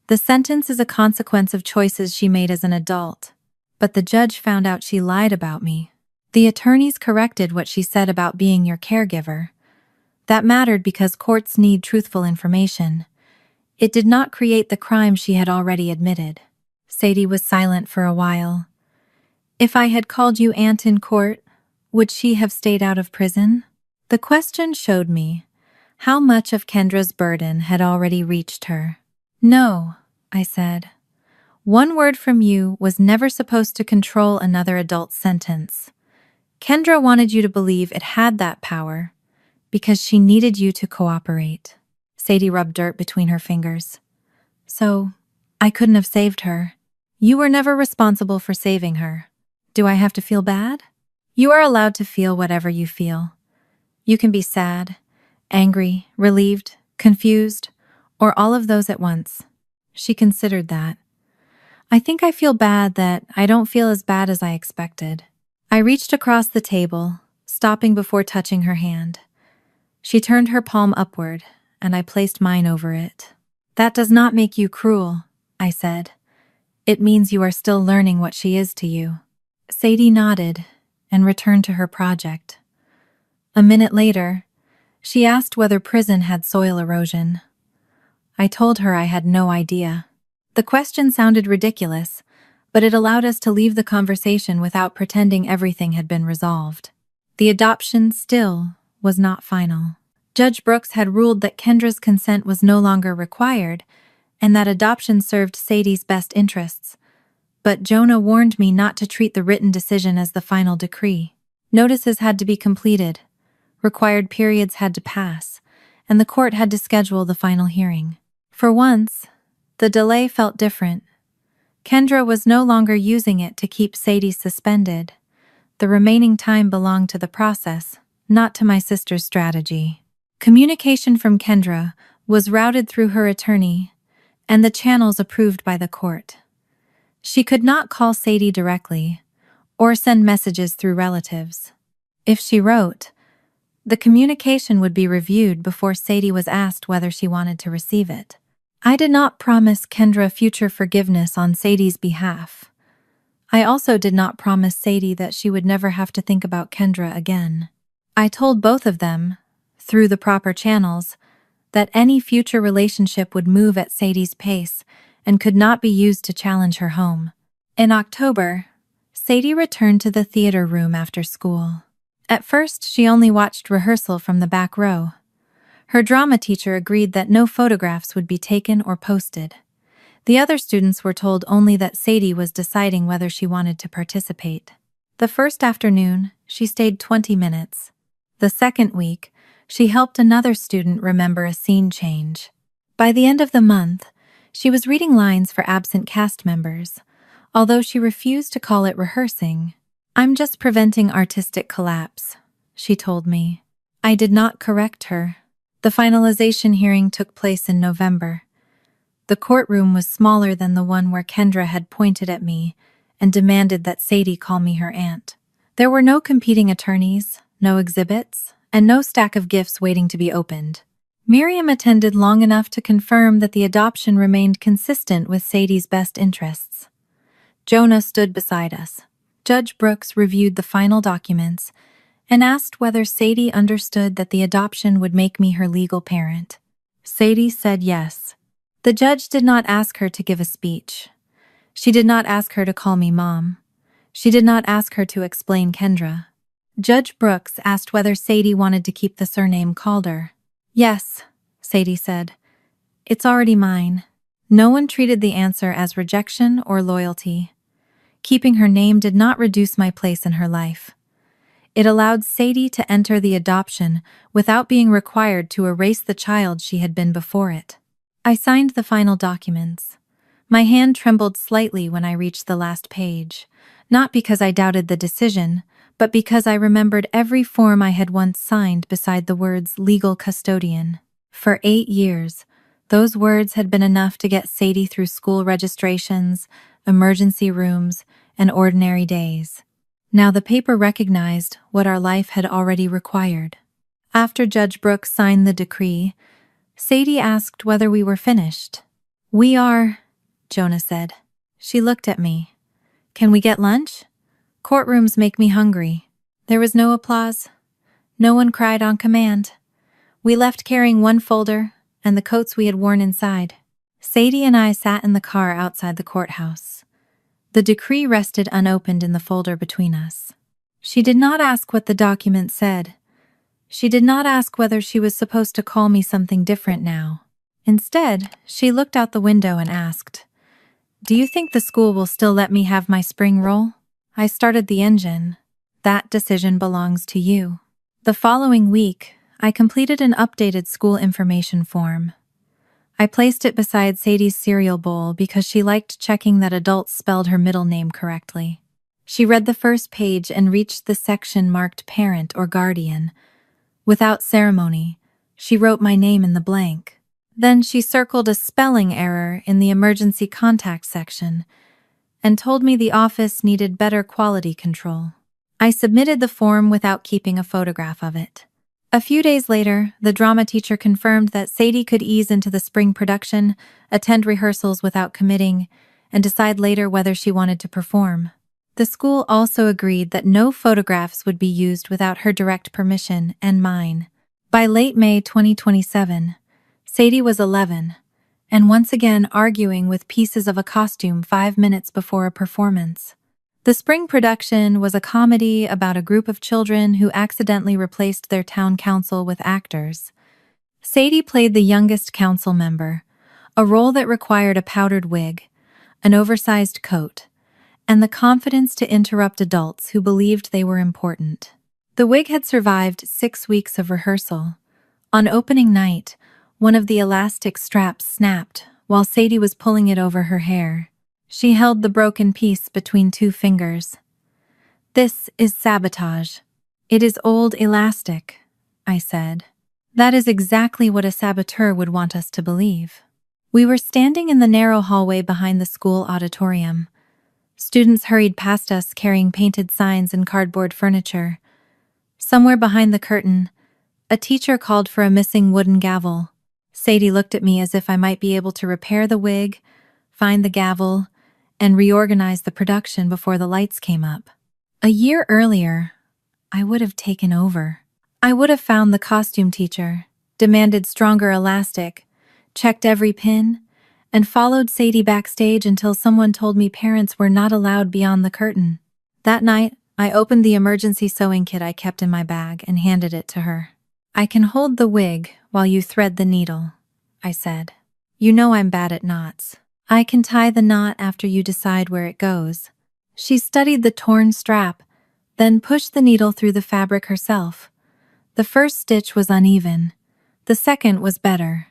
The sentence is a consequence of choices she made as an adult. But the judge found out she lied about me. The attorneys corrected what she said about being your caregiver. That mattered because courts need truthful information. It did not create the crime she had already admitted. Sadie was silent for a while. "If I had called you aunt in court, would she have stayed out of prison?" The question showed me how much of Kendra's burden had already reached her. "No," I said. "One word from you was never supposed to control another adult's sentence. Kendra wanted you to believe it had that power because she needed you to cooperate." Sadie rubbed dirt between her fingers. "So, I couldn't have saved her. You were never responsible for saving her. Do I have to feel bad?" "You are allowed to feel whatever you feel. You can be sad, angry, relieved, confused, or all of those at once." She considered that. "I think I feel bad that I don't feel as bad as I expected." I reached across the table, stopping before touching her hand. She turned her palm upward, and I placed mine over it. "That does not make you cruel," I said. "It means you are still learning what she is to you." Sadie nodded and returned to her project. A minute later, she asked whether prison had soil erosion. I told her I had no idea. The question sounded ridiculous, but it allowed us to leave the conversation without pretending everything had been resolved. The adoption still was not final. Judge Brooks had ruled that Kendra's consent was no longer required and that adoption served Sadie's best interests. But Jonah warned me not to treat the written decision as the final decree. Notices had to be completed, required periods had to pass, and the court had to schedule the final hearing. For once, the delay felt different. Kendra was no longer using it to keep Sadie suspended. The remaining time belonged to the process, not to my sister's strategy. Communication from Kendra was routed through her attorney, and the channels approved by the court. She could not call Sadie directly or send messages through relatives. If she wrote, the communication would be reviewed before Sadie was asked whether she wanted to receive it. I did not promise Kendra future forgiveness on Sadie's behalf. I also did not promise Sadie that she would never have to think about Kendra again. I told both of them, through the proper channels, that any future relationship would move at Sadie's pace and could not be used to challenge her home. In October, Sadie returned to the theater room after school. At first, she only watched rehearsal from the back row. Her drama teacher agreed that no photographs would be taken or posted. The other students were told only that Sadie was deciding whether she wanted to participate. The first afternoon, she stayed 20 minutes. The second week, she helped another student remember a scene change. By the end of the month, she was reading lines for absent cast members, although she refused to call it rehearsing. "I'm just preventing artistic collapse," she told me. I did not correct her. The finalization hearing took place in November. The courtroom was smaller than the one where Kendra had pointed at me and demanded that Sadie call me her aunt. There were no competing attorneys, no exhibits, and no stack of gifts waiting to be opened. Miriam attended long enough to confirm that the adoption remained consistent with Sadie's best interests. Jonah stood beside us. Judge Brooks reviewed the final documents and asked whether Sadie understood that the adoption would make me her legal parent. Sadie said yes. The judge did not ask her to give a speech. She did not ask her to call me Mom. She did not ask her to explain Kendra. Judge Brooks asked whether Sadie wanted to keep the surname Calder. "Yes," Sadie said. "It's already mine." No one treated the answer as rejection or loyalty. Keeping her name did not reduce my place in her life. It allowed Sadie to enter the adoption without being required to erase the child she had been before it. I signed the final documents. My hand trembled slightly when I reached the last page, not because I doubted the decision, but because I remembered every form I had once signed beside the words legal custodian. For 8 years, those words had been enough to get Sadie through school registrations, emergency rooms, and ordinary days. Now the paper recognized what our life had already required. After Judge Brooks signed the decree, Sadie asked whether we were finished. "We are," Jonah said. She looked at me. "Can we get lunch? Courtrooms make me hungry." There was no applause. No one cried on command. We left carrying one folder and the coats we had worn inside. Sadie and I sat in the car outside the courthouse. The decree rested unopened in the folder between us. She did not ask what the document said. She did not ask whether she was supposed to call me something different now. Instead, she looked out the window and asked, "Do you think the school will still let me have my spring roll?" I started the engine. "That decision belongs to you." The following week, I completed an updated school information form. I placed it beside Sadie's cereal bowl because she liked checking that adults spelled her middle name correctly. She read the first page and reached the section marked parent or guardian. Without ceremony, she wrote my name in the blank. Then she circled a spelling error in the emergency contact section and told me the office needed better quality control. I submitted the form without keeping a photograph of it. A few days later, the drama teacher confirmed that Sadie could ease into the spring production, attend rehearsals without committing, and decide later whether she wanted to perform. The school also agreed that no photographs would be used without her direct permission and mine. By late May 2027, Sadie was 11, and once again arguing with pieces of a costume 5 minutes before a performance. The spring production was a comedy about a group of children who accidentally replaced their town council with actors. Sadie played the youngest council member, a role that required a powdered wig, an oversized coat, and the confidence to interrupt adults who believed they were important. The wig had survived 6 weeks of rehearsal. On opening night, one of the elastic straps snapped while Sadie was pulling it over her hair. She held the broken piece between 2 fingers. "This is sabotage. It is old elastic," I said. That is exactly what a saboteur would want us to believe. We were standing in the narrow hallway behind the school auditorium. Students hurried past us carrying painted signs and cardboard furniture. Somewhere behind the curtain, a teacher called for a missing wooden gavel. Sadie looked at me as if I might be able to repair the wig, find the gavel, and reorganize the production before the lights came up. A year earlier, I would have taken over. I would have found the costume teacher, demanded stronger elastic, checked every pin, and followed Sadie backstage until someone told me parents were not allowed beyond the curtain. That night, I opened the emergency sewing kit I kept in my bag and handed it to her. "I can hold the wig while you thread the needle," I said. "You know I'm bad at knots. I can tie the knot after you decide where it goes." She studied the torn strap, then pushed the needle through the fabric herself. The first stitch was uneven. The second was better.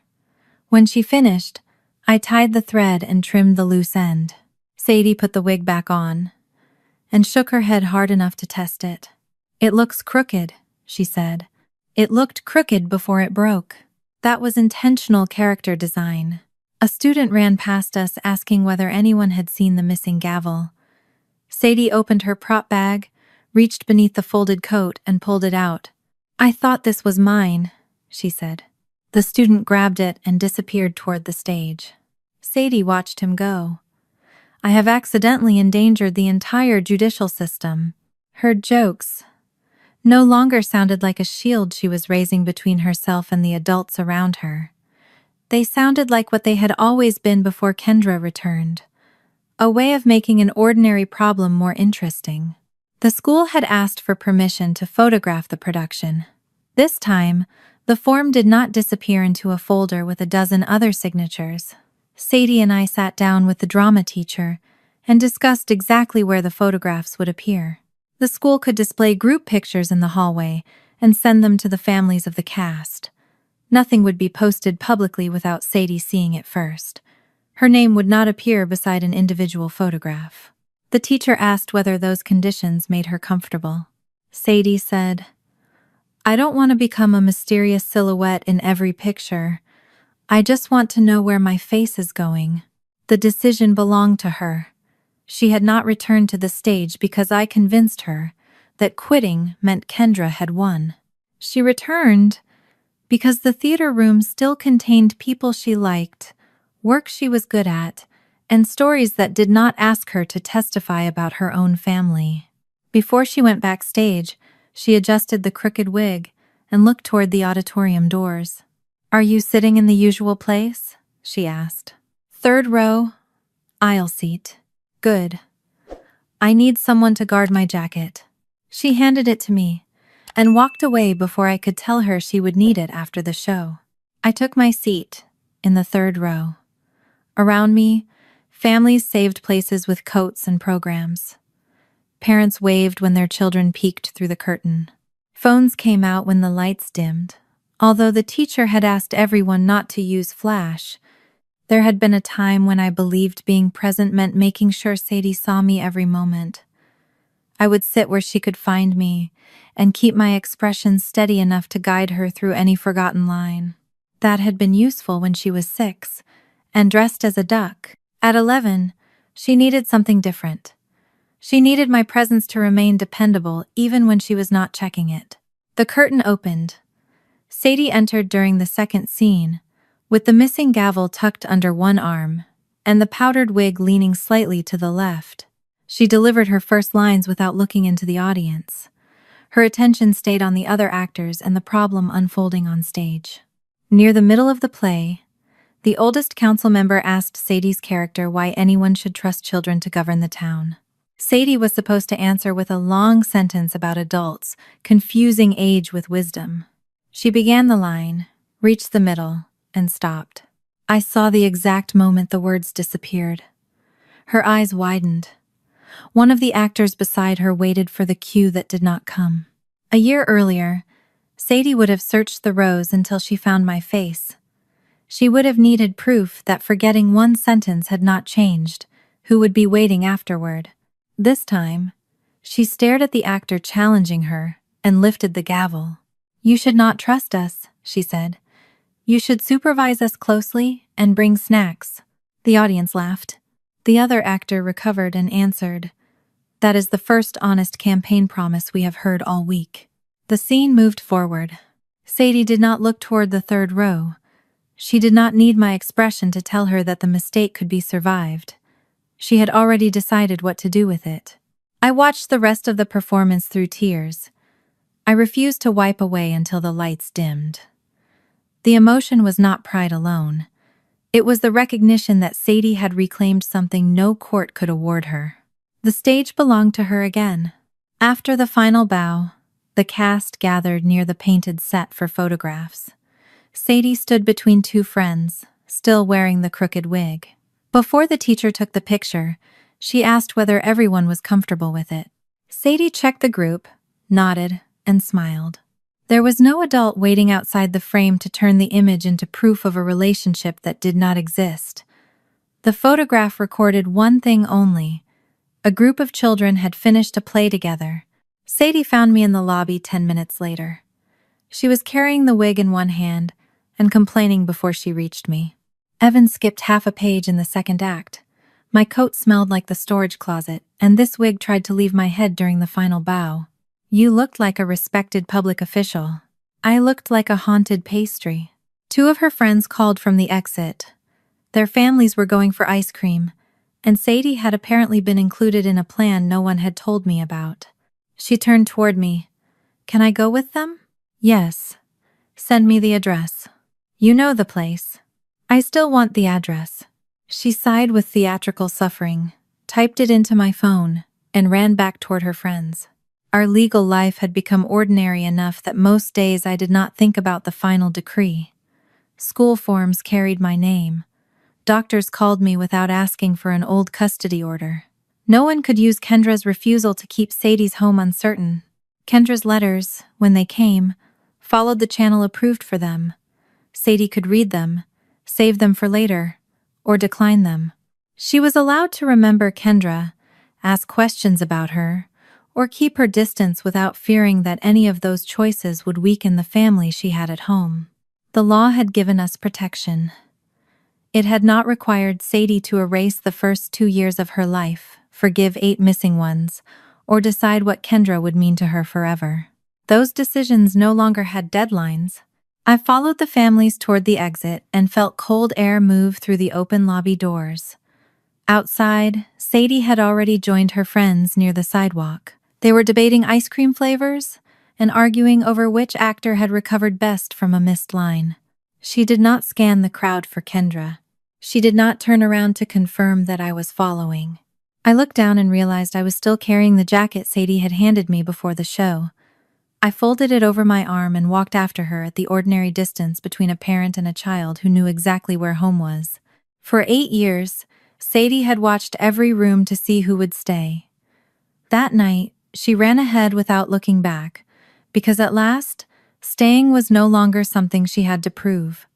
When she finished, I tied the thread and trimmed the loose end. Sadie put the wig back on and shook her head hard enough to test it. "It looks crooked," she said. "It looked crooked before it broke." That was intentional character design. A student ran past us asking whether anyone had seen the missing gavel. Sadie opened her prop bag, reached beneath the folded coat, and pulled it out. "I thought this was mine," she said. The student grabbed it and disappeared toward the stage. Sadie watched him go. I have accidentally endangered the entire judicial system. Her jokes no longer sounded like a shield she was raising between herself and the adults around her. They sounded like what they had always been before Kendra returned, a way of making an ordinary problem more interesting. The school had asked for permission to photograph the production. This time, the form did not disappear into a folder with a dozen other signatures. Sadie and I sat down with the drama teacher and discussed exactly where the photographs would appear. The school could display group pictures in the hallway and send them to the families of the cast. Nothing would be posted publicly without Sadie seeing it first. Her name would not appear beside an individual photograph. The teacher asked whether those conditions made her comfortable. Sadie said, "I don't want to become a mysterious silhouette in every picture. I just want to know where my face is going." The decision belonged to her. She had not returned to the stage because I convinced her that quitting meant Kendra had won. She returned because the theater room still contained people she liked, work she was good at, and stories that did not ask her to testify about her own family. Before she went backstage, she adjusted the crooked wig and looked toward the auditorium doors. "Are you sitting in the usual place?" she asked. "Third row, aisle seat." "Good. I need someone to guard my jacket." She handed it to me and walked away before I could tell her she would need it after the show. I took my seat in the third row. Around me, families saved places with coats and programs. Parents waved when their children peeked through the curtain. Phones came out when the lights dimmed. Although the teacher had asked everyone not to use flash, there had been a time when I believed being present meant making sure Sadie saw me every moment. I would sit where she could find me and keep my expression steady enough to guide her through any forgotten line. That had been useful when she was 6 and dressed as a duck. At 11, she needed something different. She needed my presence to remain dependable even when she was not checking it. The curtain opened. Sadie entered during the second scene, with the missing gavel tucked under one arm and the powdered wig leaning slightly to the left. She delivered her first lines without looking into the audience. Her attention stayed on the other actors and the problem unfolding on stage. Near the middle of the play, The oldest council member asked Sadie's character why anyone should trust children to govern the town. Sadie was supposed to answer with a long sentence about adults, confusing age with wisdom. She began the line, reached the middle, and stopped. I saw the exact moment the words disappeared. Her eyes widened. One of the actors beside her waited for the cue that did not come. A year earlier, Sadie would have searched the rows until she found my face. She would have needed proof that forgetting one sentence had not changed, who would be waiting afterward. This time, she stared at the actor challenging her and lifted the gavel. You should not trust us, she said. You should supervise us closely and bring snacks. The audience laughed. The other actor recovered and answered, That is the first honest campaign promise we have heard all week. The scene moved forward. Sadie did not look toward the third row. She did not need my expression to tell her that the mistake could be survived. She had already decided what to do with it. I watched the rest of the performance through tears. I refused to wipe away until the lights dimmed. The emotion was not pride alone. It was the recognition that Sadie had reclaimed something no court could award her. The stage belonged to her again. After the final bow, the cast gathered near the painted set for photographs. Sadie stood between two friends, still wearing the crooked wig. Before the teacher took the picture, she asked whether everyone was comfortable with it. Sadie checked the group, nodded, and smiled. There was no adult waiting outside the frame to turn the image into proof of a relationship that did not exist. The photograph recorded one thing only. A group of children had finished a play together. Sadie found me in the lobby 10 minutes later. She was carrying the wig in one hand and complaining before she reached me. Evan skipped half a page in the second act. My coat smelled like the storage closet, and this wig tried to leave my head during the final bow. You looked like a respected public official. I looked like a haunted pastry. Two of her friends called from the exit. Their families were going for ice cream, and Sadie had apparently been included in a plan no one had told me about. She turned toward me. Can I go with them? Yes. Send me the address. You know the place. I still want the address. She sighed with theatrical suffering, typed it into my phone, and ran back toward her friends. Our legal life had become ordinary enough that most days I did not think about the final decree. School forms carried my name. Doctors called me without asking for an old custody order. No one could use Kendra's refusal to keep Sadie's home uncertain. Kendra's letters, when they came, followed the channel approved for them. Sadie could read them, save them for later, or decline them. She was allowed to remember Kendra, ask questions about her, or keep her distance without fearing that any of those choices would weaken the family she had at home. The law had given us protection. It had not required Sadie to erase the first 2 years of her life, forgive 8 missing ones, or decide what Kendra would mean to her forever. Those decisions no longer had deadlines. I followed the families toward the exit and felt cold air move through the open lobby doors. Outside, Sadie had already joined her friends near the sidewalk. They were debating ice cream flavors and arguing over which actor had recovered best from a missed line. She did not scan the crowd for Kendra. She did not turn around to confirm that I was following. I looked down and realized I was still carrying the jacket Sadie had handed me before the show. I folded it over my arm and walked after her at the ordinary distance between a parent and a child who knew exactly where home was. For 8 years, Sadie had watched every room to see who would stay. That night, she ran ahead without looking back, because at last, staying was no longer something she had to prove.